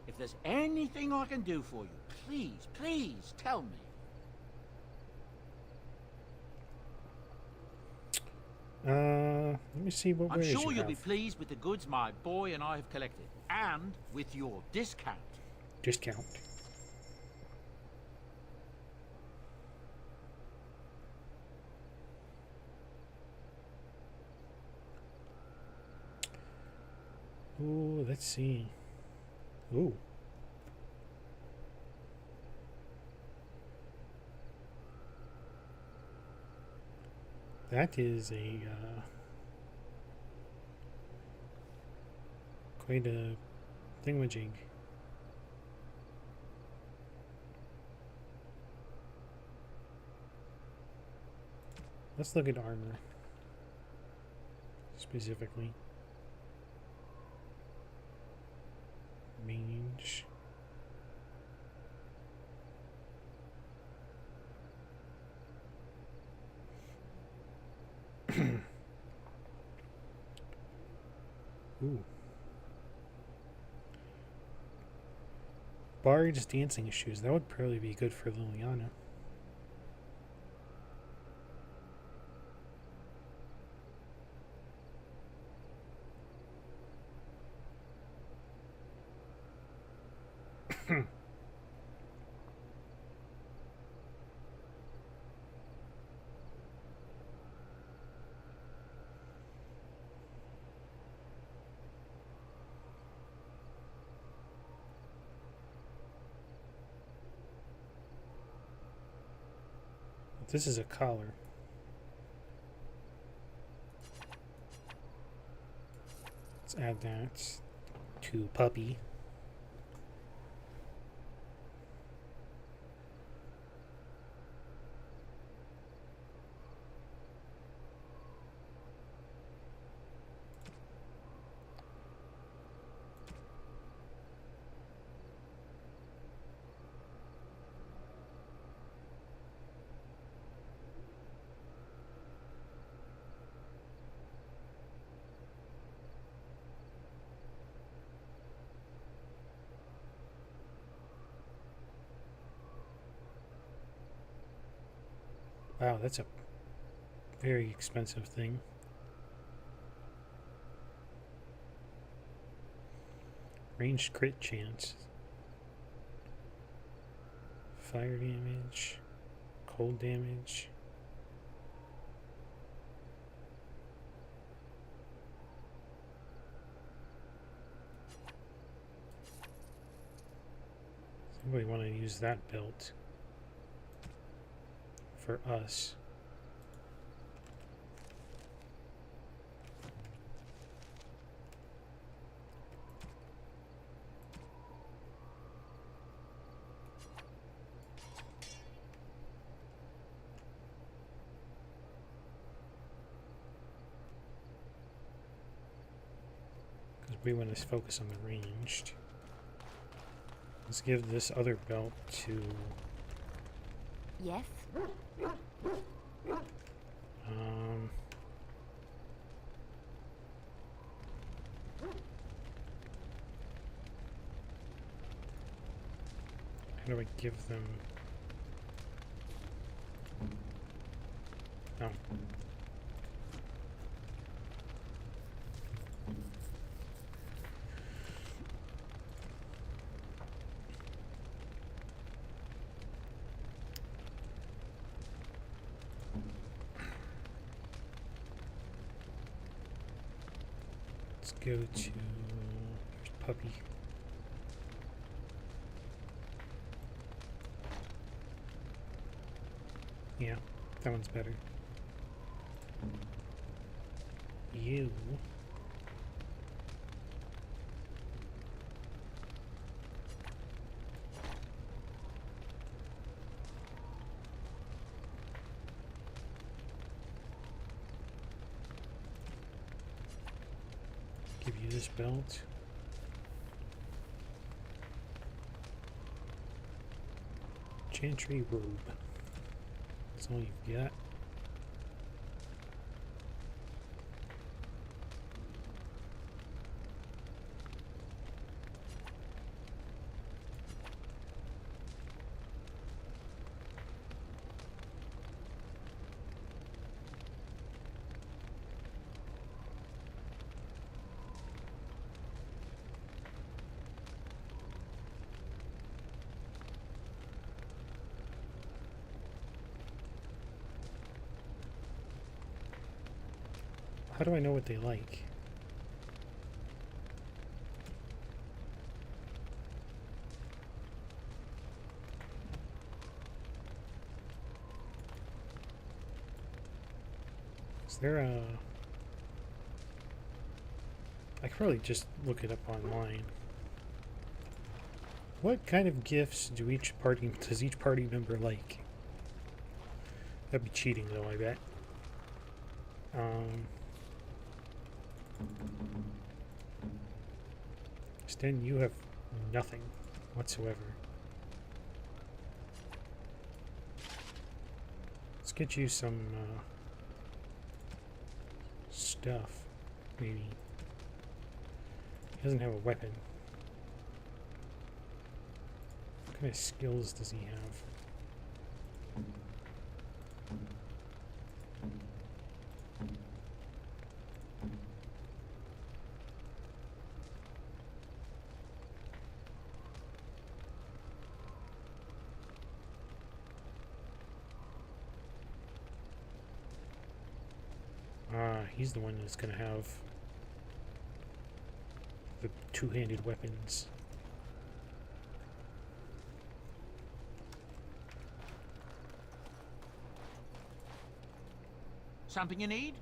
Speaker 12: If there's anything I can do for you, please, please tell me.
Speaker 1: Let me see what wares
Speaker 12: I'm sure
Speaker 1: you
Speaker 12: you'll be
Speaker 1: have.
Speaker 12: pleased with the goods my boy and I have collected, and with your discount.
Speaker 1: Discount. Ooh, let's see. Ooh. That is a quite a thingamajig. Let's look at armor specifically. Range. Ooh. Bard's dancing shoes. That would probably be good for Liliana. This is a collar. Let's add that to puppy. Wow, that's a very expensive thing. Ranged crit chance. Fire damage. Cold damage. Somebody want to use that belt for us. Because we want to focus on the ranged. Let's give this other belt to...
Speaker 5: Yes?
Speaker 1: How do I give them... Oh. Let's go to Puppy. Yeah, that one's better. You. Give you this belt. Chantry robe. That's all you've got. How do I know what they like? Is there a... I could probably just look it up online. What kind of gifts does each party member like? That'd be cheating though, I bet. Sten, you have nothing whatsoever. Let's get you some stuff, maybe. He doesn't have a weapon. What kind of skills does he have? He's the one that's going to have the two-handed weapons.
Speaker 12: Something you need?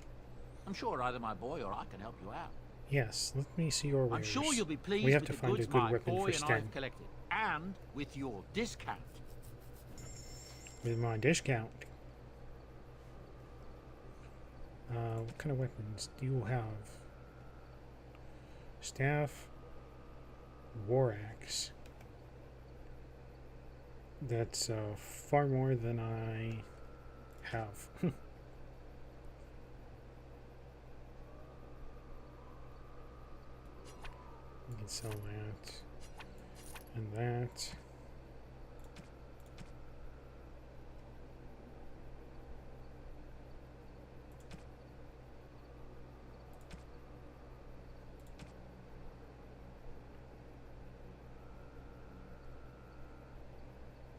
Speaker 12: I'm sure either my boy or I can help you out.
Speaker 1: Yes, let me see your wares.
Speaker 12: I'm sure you'll be pleased
Speaker 1: we have
Speaker 12: with
Speaker 1: to
Speaker 12: the
Speaker 1: find
Speaker 12: goods
Speaker 1: a good
Speaker 12: my
Speaker 1: weapon
Speaker 12: boy
Speaker 1: for
Speaker 12: and
Speaker 1: Sten.
Speaker 12: I've collected, and with your discount.
Speaker 1: With my discount. What kind of weapons do you have? Staff, war axe. That's far more than I have. You can sell that and that.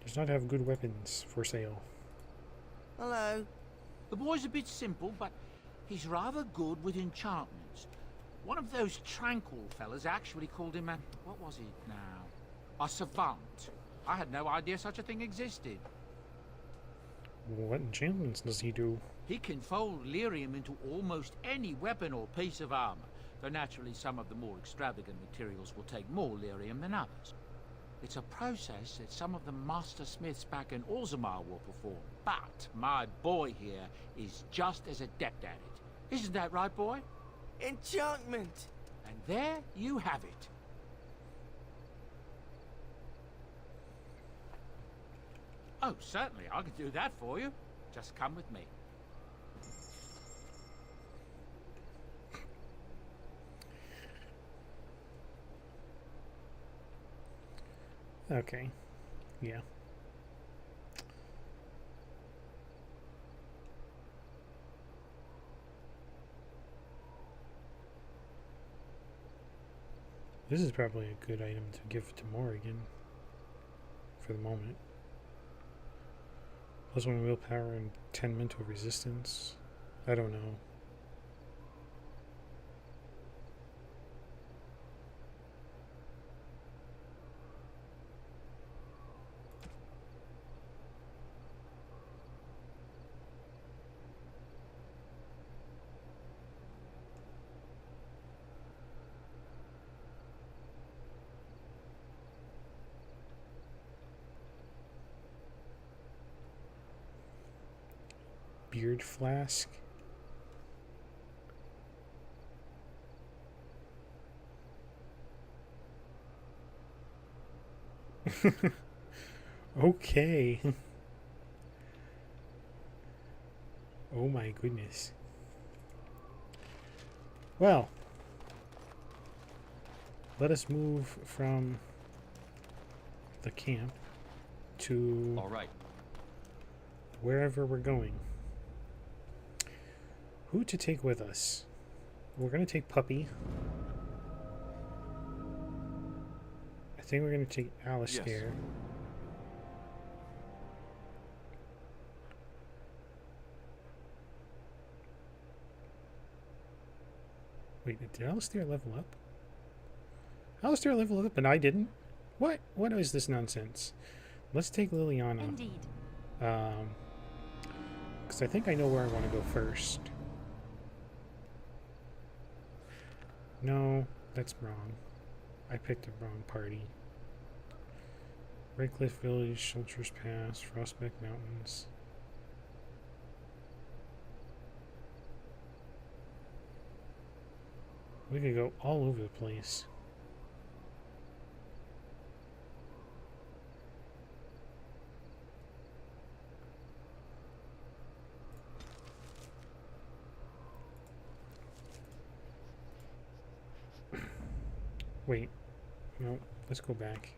Speaker 1: Does not have good weapons for sale.
Speaker 4: Hello.
Speaker 12: The boy's a bit simple, but he's rather good with enchantments. One of those tranquil fellas actually called him a... what was it now? A savant. I had no idea such a thing existed.
Speaker 1: What enchantments does he do?
Speaker 12: He can fold lyrium into almost any weapon or piece of armor, though naturally some of the more extravagant materials will take more lyrium than others. It's a process that some of the master smiths back in Orzammar will perform, but my boy here is just as adept at it. Isn't that right, boy?
Speaker 4: Enchantment!
Speaker 12: And there you have it. Oh, certainly, I can do that for you. Just come with me.
Speaker 1: Okay. Yeah. This is probably a good item to give to Morrigan for the moment. +1 willpower and 10 mental resistance. I don't know. Beard flask. Okay. Oh my goodness. Well, let us move from the camp to
Speaker 22: All right.
Speaker 1: wherever we're going. Who to take with us? We're going to take Puppy. I think we're going to take Alistair.
Speaker 22: Yes.
Speaker 1: Wait, did Alistair level up? Alistair leveled up and I didn't? What? What is this nonsense? Let's take Liliana.
Speaker 17: Indeed.
Speaker 1: Because I think I know where I want to go first. No, that's wrong. I picked the wrong party. Redcliffe Village, Shelters Pass, Frostback Mountains. We could go all over the place. Wait, no, let's go back.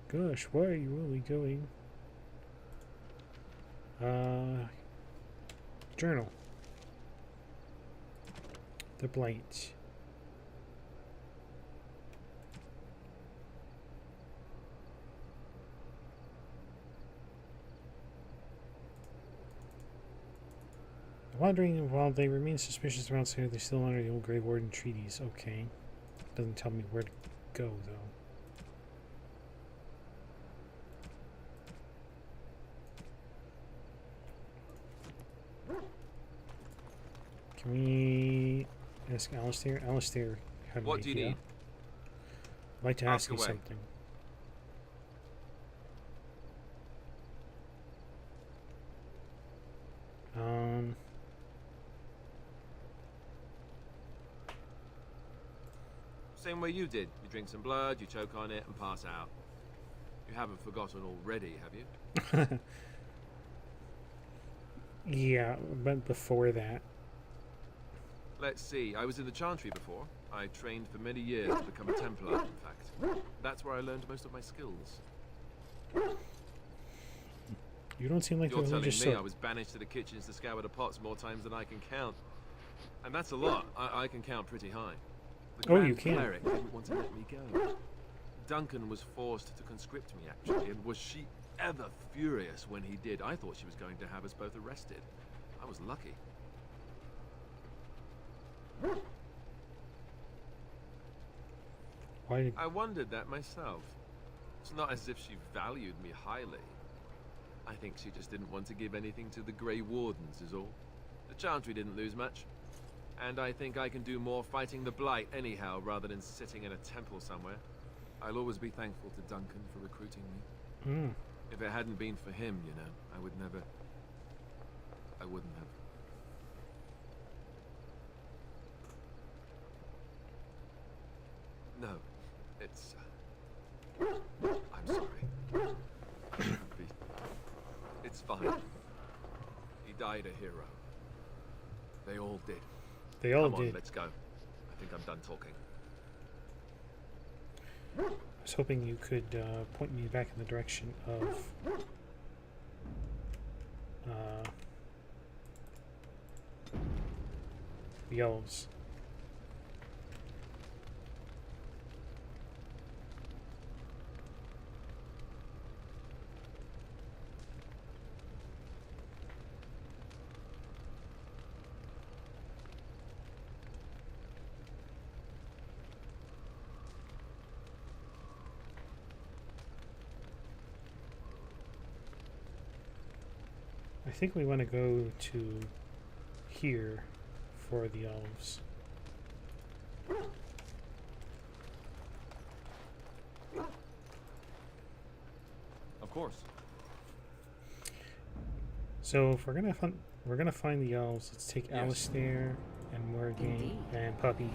Speaker 1: Gosh, where are you really going? Journal. The Blight. Wandering while they remain suspicious around here, they still honor the old Grey Warden treaties. Okay. Doesn't tell me where to go, though. Can we ask Alistair? Alistair had an
Speaker 6: What do you
Speaker 1: idea.
Speaker 6: need?
Speaker 1: I'd like to ask you
Speaker 6: away.
Speaker 1: something.
Speaker 6: Same way you did. You drink some blood, you choke on it, and pass out. You haven't forgotten already, have you?
Speaker 1: Yeah, but before that.
Speaker 6: Let's see. I was in the Chantry before. I trained for many years to become a Templar, in fact. That's where I learned most of my skills.
Speaker 1: You don't seem like
Speaker 6: You're
Speaker 1: a
Speaker 6: telling me
Speaker 1: religious
Speaker 6: I
Speaker 1: sort.
Speaker 6: was banished to the kitchens to scour the pots more times than I can count. And that's a lot. I can count pretty high. The
Speaker 1: Oh,
Speaker 6: Grand
Speaker 1: you can.
Speaker 6: Cleric didn't want to let me go. Duncan was forced to conscript me, actually, and was she ever furious when he did? I thought she was going to have us both arrested. I was lucky.
Speaker 1: Why did...
Speaker 6: I wondered that myself. It's not as if she valued me highly. I think she just didn't want to give anything to the Grey Wardens, is all. The Chantry didn't lose much. And I think I can do more fighting the Blight anyhow, rather than sitting in a temple somewhere. I'll always be thankful to Duncan for recruiting me.
Speaker 1: Mm.
Speaker 6: If it hadn't been for him, you know, I wouldn't have. No, it's... I'm sorry. It's fine. He died a hero. They all did.
Speaker 1: They all
Speaker 6: Come on,
Speaker 1: did.
Speaker 6: let's go. I think I'm done talking.
Speaker 1: I was hoping you could point me back in the direction of the elves. I think we want to go to here for the elves.
Speaker 22: Of course.
Speaker 1: So if we're gonna find the elves, let's take
Speaker 22: Yes.
Speaker 1: Alistair and Morgan
Speaker 7: Indeed.
Speaker 1: and Puppy.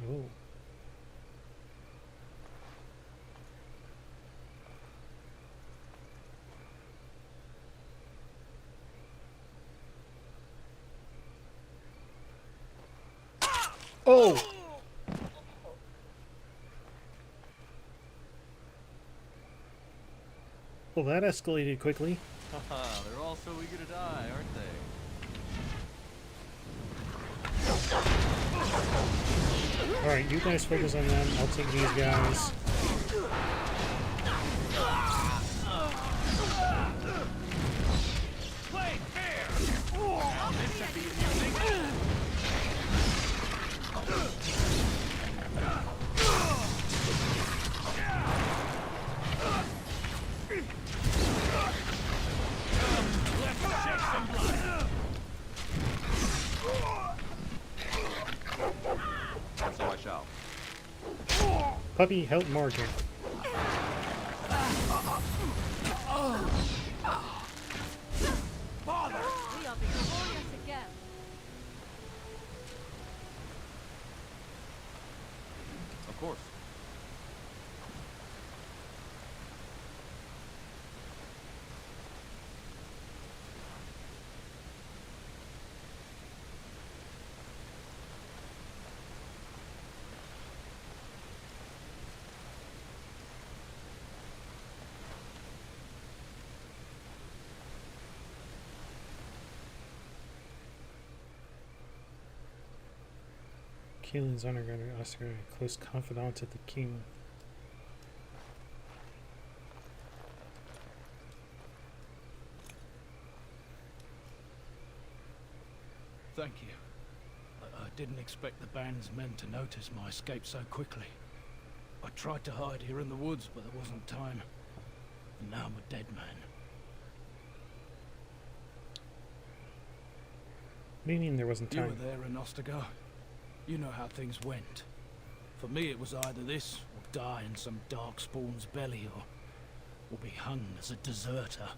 Speaker 1: Oh. Oh! Well, that escalated quickly.
Speaker 22: Haha, they're all so eager to die, aren't they?
Speaker 1: Alright, you guys focus on them. I'll take these guys.
Speaker 11: Play fair! This should be amusing. Let's shake some blood.
Speaker 22: So I shall.
Speaker 1: Puppy, help Morgan.
Speaker 11: Father!
Speaker 8: We are victorious again.
Speaker 22: Of course.
Speaker 1: Keelan's honor guard us are a close confidant of the king.
Speaker 13: Thank you. I didn't expect the band's men to notice my escape so quickly. I tried to hide here in the woods, but there wasn't time. And now I'm a dead man.
Speaker 1: What do you mean there wasn't
Speaker 13: You
Speaker 1: time?
Speaker 13: were there in Ostagar. You know how things went. For me, it was either this, or die in some darkspawn's belly, or be hung as a deserter.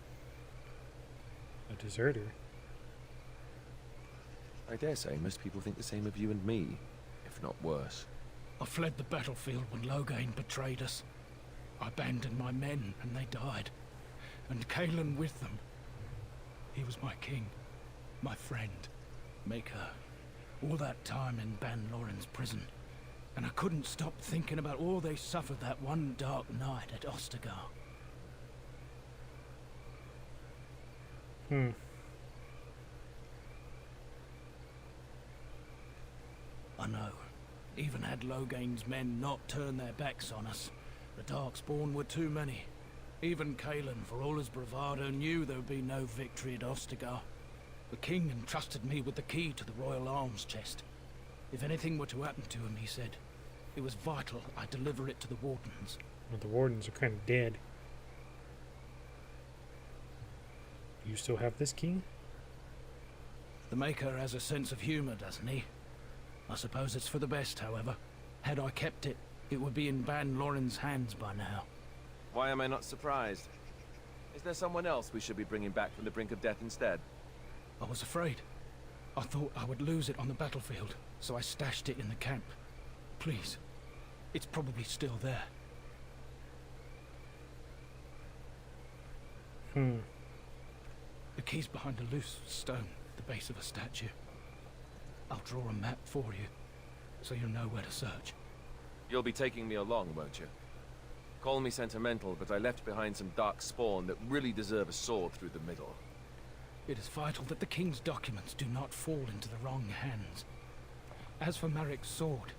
Speaker 1: A deserter?
Speaker 6: I dare say most people think the same of you and me, if not worse.
Speaker 13: I fled the battlefield when Loghain betrayed us. I abandoned my men, and they died. And Cailan with them. He was my king, my friend, maker. All that time in Ban Loren's prison. And I couldn't stop thinking about all they suffered that one dark night at Ostagar. I know. Even had Loghain's men not turned their backs on us, the Darkspawn were too many. Even Cailan, for all his bravado, knew there would be no victory at Ostagar. The king entrusted me with the key to the royal arms chest. If anything were to happen to him, he said, it was vital I deliver it to the Wardens.
Speaker 1: Well, the Wardens are kind of dead. You still have this key?
Speaker 13: The Maker has a sense of humor, doesn't he? I suppose it's for the best, however. Had I kept it, it would be in Ban Loren's hands by now.
Speaker 6: Why am I not surprised? Is there someone else we should be bringing back from the brink of death instead?
Speaker 13: I was afraid. I thought I would lose it on the battlefield, so I stashed it in the camp. Please. It's probably still there. The key's behind a loose stone at the base of a statue. I'll draw a map for you, so you'll know where to search.
Speaker 6: You'll be taking me along, won't you? Call me sentimental, but I left behind some dark spawn that really deserve a sword through the middle.
Speaker 13: It is vital that the king's documents do not fall into the wrong hands. As for Marik's sword,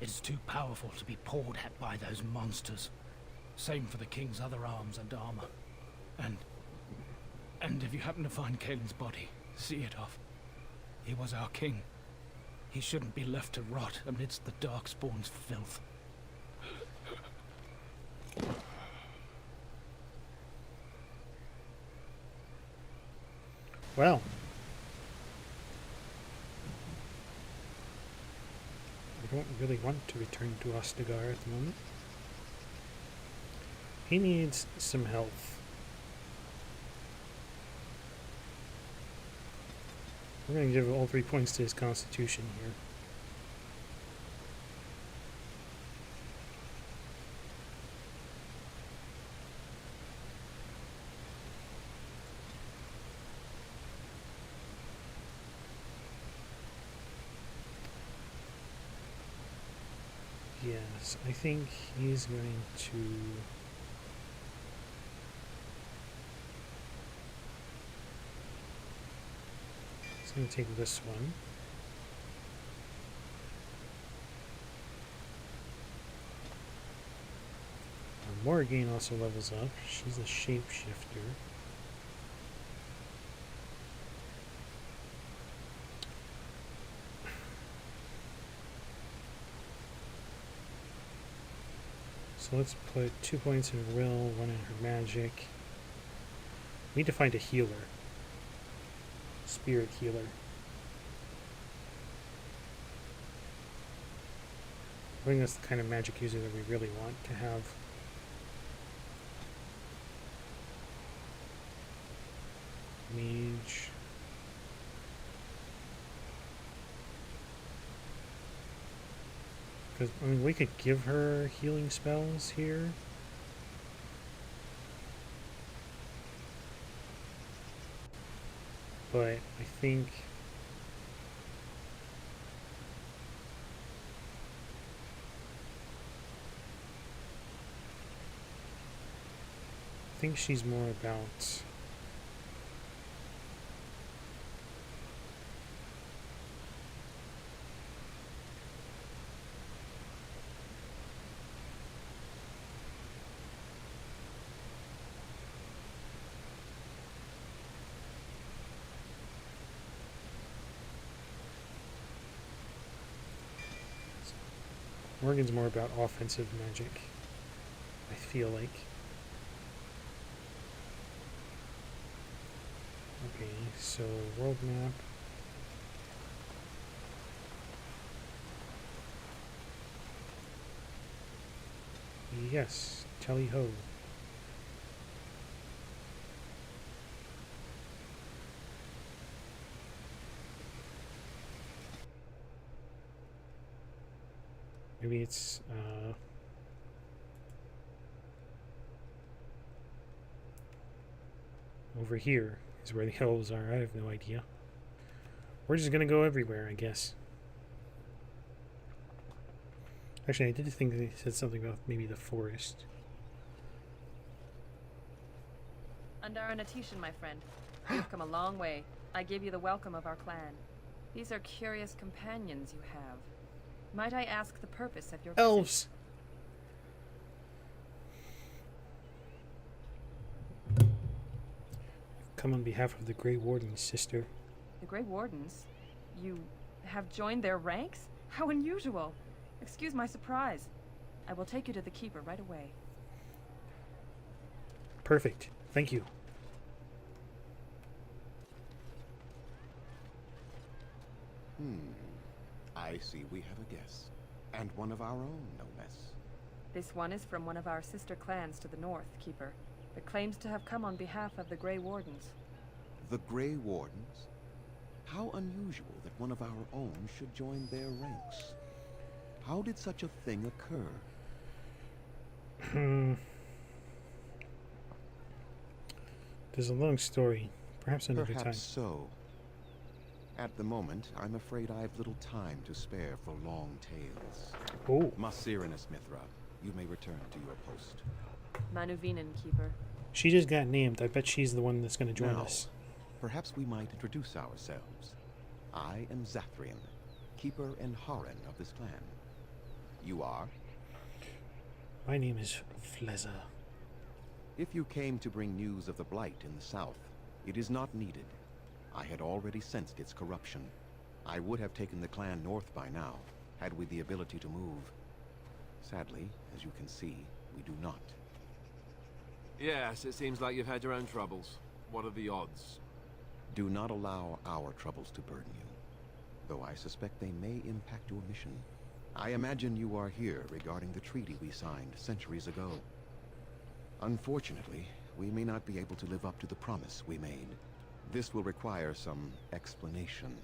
Speaker 13: it is too powerful to be pawed at by those monsters. Same for the king's other arms and armor. And if you happen to find Cailan's body, see it off. He was our king. He shouldn't be left to rot amidst the Darkspawn's filth.
Speaker 1: Well. I don't really want to return to Ostagar at the moment. He needs some health. We're going to give all 3 points to his constitution here. Yes, I think he's going to... He's going to take this one. Morrigan also levels up. She's a shapeshifter. So let's put 2 points in her will, 1 in her magic. We need to find a healer. Spirit healer. I think that's the kind of magic user that we really want to have. Mage. Because, I mean, we could give her healing spells here. But I think... I think she's more about... Morgan's more about offensive magic, I feel like. Okay, so world map. Yes, tally ho. Maybe it's over here is where the elves are. I have no idea. We're just gonna go everywhere, I guess. Actually, I did think they said something about maybe the forest.
Speaker 15: Undar and Atishan, my friend. You've come a long way. I give you the welcome of our clan. These are curious companions you have. Might I ask the purpose of your
Speaker 1: elves? Come on behalf of the Grey Wardens, sister.
Speaker 15: The Grey Wardens? You have joined their ranks? How unusual. Excuse my surprise. I will take you to the Keeper right away.
Speaker 1: Perfect. Thank you.
Speaker 20: I see we have a guest. And one of our own, no less.
Speaker 15: This one is from one of our sister clans to the north, Keeper. It claims to have come on behalf of the Grey Wardens.
Speaker 20: The Grey Wardens? How unusual that one of our own should join their ranks. How did such a thing occur?
Speaker 1: There's a long story. Perhaps another time.
Speaker 20: Perhaps so. At the moment, I'm afraid I've little time to spare for long tales.
Speaker 1: Oh.
Speaker 20: Masirinus Mithra, you may return to your post.
Speaker 15: Manuvinen, Keeper.
Speaker 1: She just got named. I bet she's the one that's going to join us.
Speaker 20: Perhaps we might introduce ourselves. I am Zathrian, Keeper and Haran of this clan. You are?
Speaker 1: My name is Fleza.
Speaker 20: If you came to bring news of the Blight in the south, it is not needed. I had already sensed its corruption. I would have taken the clan north by now, had we the ability to move. Sadly, as you can see, we do not.
Speaker 6: Yes, it seems like you've had your own troubles. What are the odds?
Speaker 20: Do not allow our troubles to burden you, though I suspect they may impact your mission. I imagine you are here regarding the treaty we signed centuries ago. Unfortunately, we may not be able to live up to the promise we made. This will require some explanation.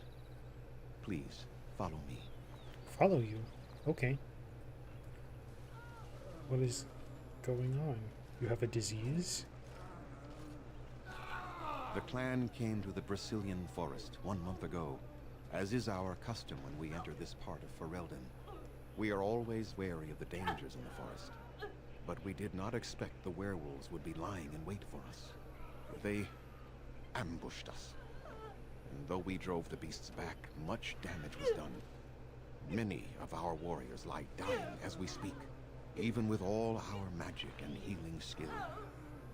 Speaker 20: Please, follow me.
Speaker 1: Follow you? Okay. What is going on? You have a disease?
Speaker 20: The clan came to the Brazilian forest 1 month ago, as is our custom when we enter this part of Ferelden. We are always wary of the dangers in the forest, but we did not expect the werewolves would be lying in wait for us. They ambushed us, and though we drove the beasts back, much damage was done. Many of our warriors lie dying as we speak. Even with all our magic and healing skill,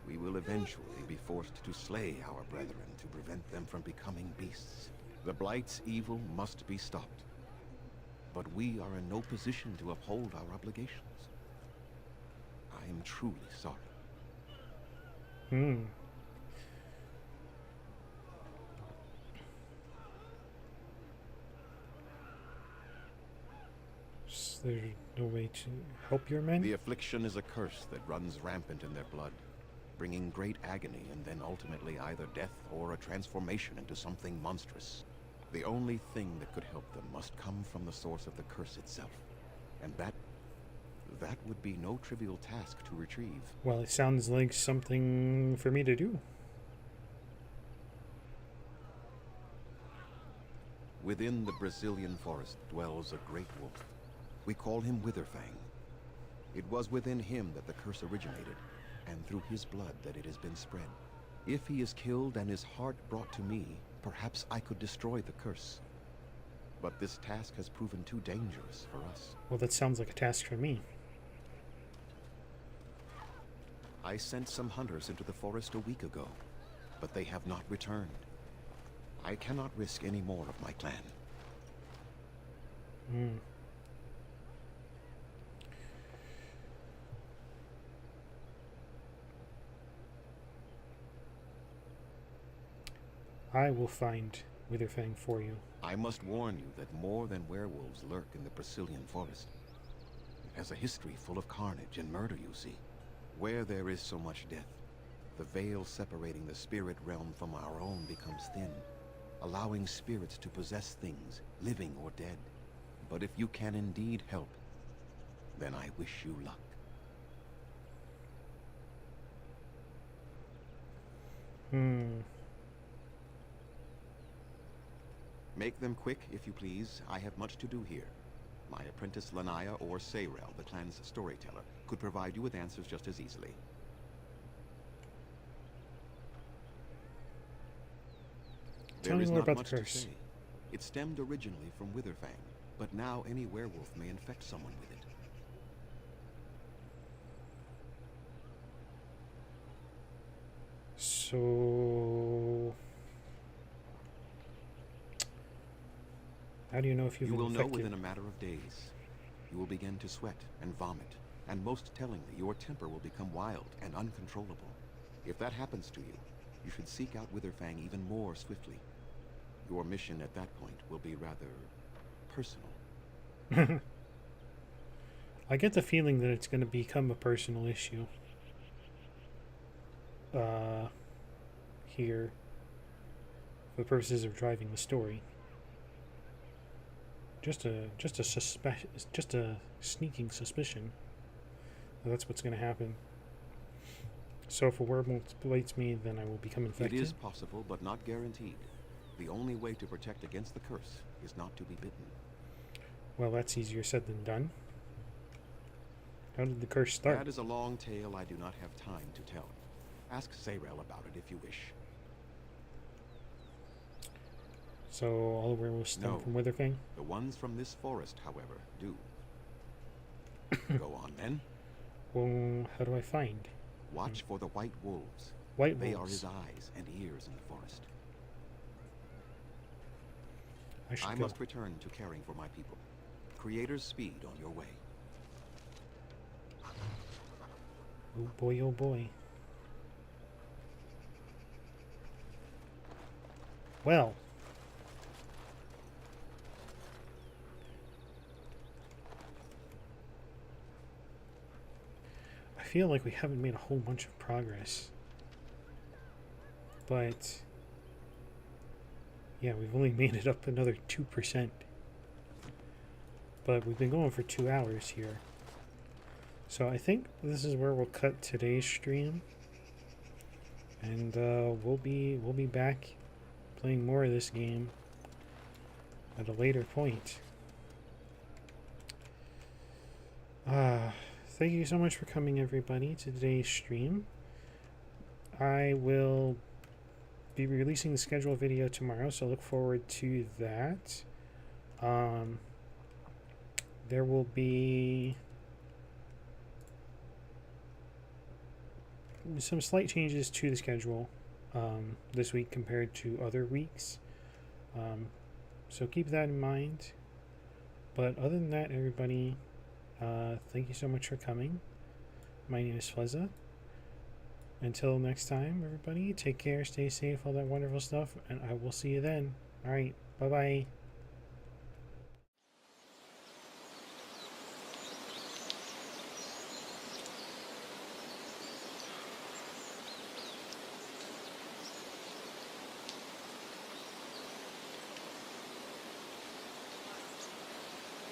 Speaker 20: we will eventually be forced to slay our brethren to prevent them from becoming beasts. The Blight's evil must be stopped, but we are in no position to uphold our obligations. I am truly sorry.
Speaker 1: Is there no way to help your men?
Speaker 20: The affliction is a curse that runs rampant in their blood, bringing great agony and then ultimately either death or a transformation into something monstrous. The only thing that could help them must come from the source of the curse itself, and that would be no trivial task to retrieve.
Speaker 1: Well, it sounds like something for me to do.
Speaker 20: Within the Brazilian forest dwells a great wolf. We call him Witherfang. It was within him that the curse originated, and through his blood that it has been spread. If he is killed and his heart brought to me, perhaps I could destroy the curse. But this task has proven too dangerous for us.
Speaker 1: Well, that sounds like a task for me.
Speaker 20: I sent some hunters into the forest a week ago, but they have not returned. I cannot risk any more of my clan.
Speaker 1: I will find Witherfang for you.
Speaker 20: I must warn you that more than werewolves lurk in the Brazilian forest. has a history full of carnage and murder, you see. Where there is so much death, the veil separating the spirit realm from our own becomes thin, allowing spirits to possess things, living or dead. But if you can indeed help, then I wish you luck. Make them quick, if you please. I have much to do here. My apprentice Lanaya or Sayrel, the clan's storyteller, could provide you with answers just as easily.
Speaker 1: Tell me more about the curse.
Speaker 20: It stemmed originally from Witherfang, but now any werewolf may infect someone with it.
Speaker 1: So, how do you know if you've been infected?
Speaker 20: You will know within a matter of days. You will begin to sweat and vomit, and most tellingly, your temper will become wild and uncontrollable. If that happens to you, you should seek out Witherfang even more swiftly. Your mission at that point will be rather personal.
Speaker 1: I get the feeling that it's going to become a personal issue. Here, for the purposes of driving the story. Just a sneaking suspicion that that's what's going to happen. So if a werewolf bites me, then I will become infected?
Speaker 20: It is possible, but not guaranteed. The only way to protect against the curse is not to be bitten.
Speaker 1: Well, that's easier said than done. How did the curse start?
Speaker 20: That is a long tale I do not have time to tell. Ask Sayrel about it if you wish.
Speaker 1: So all the werewolves stem from Witherfang?
Speaker 20: The ones from this forest, however, do. Go on, then.
Speaker 1: Well, how do I find?
Speaker 20: Watch for the white wolves.
Speaker 1: White
Speaker 20: They are
Speaker 1: wolves.
Speaker 20: his eyes and ears in the forest. I
Speaker 1: go.
Speaker 20: must return to caring for my people. Creator's speed on your way.
Speaker 1: Oh boy, oh boy. Well. I feel like we haven't made a whole bunch of progress. But yeah, we've only made it up another 2%. But we've been going for 2 hours here. So I think this is where we'll cut today's stream. And we'll be back playing more of this game at a later point. Thank you so much for coming, everybody, to today's stream. I will be releasing the schedule video tomorrow, so look forward to that. There will be some slight changes to the schedule this week compared to other weeks. So keep that in mind. But other than that, everybody, thank you so much for coming. My name is Flezza. Until next time, everybody, take care, stay safe, all that wonderful stuff, and I will see you then. Alright, bye-bye.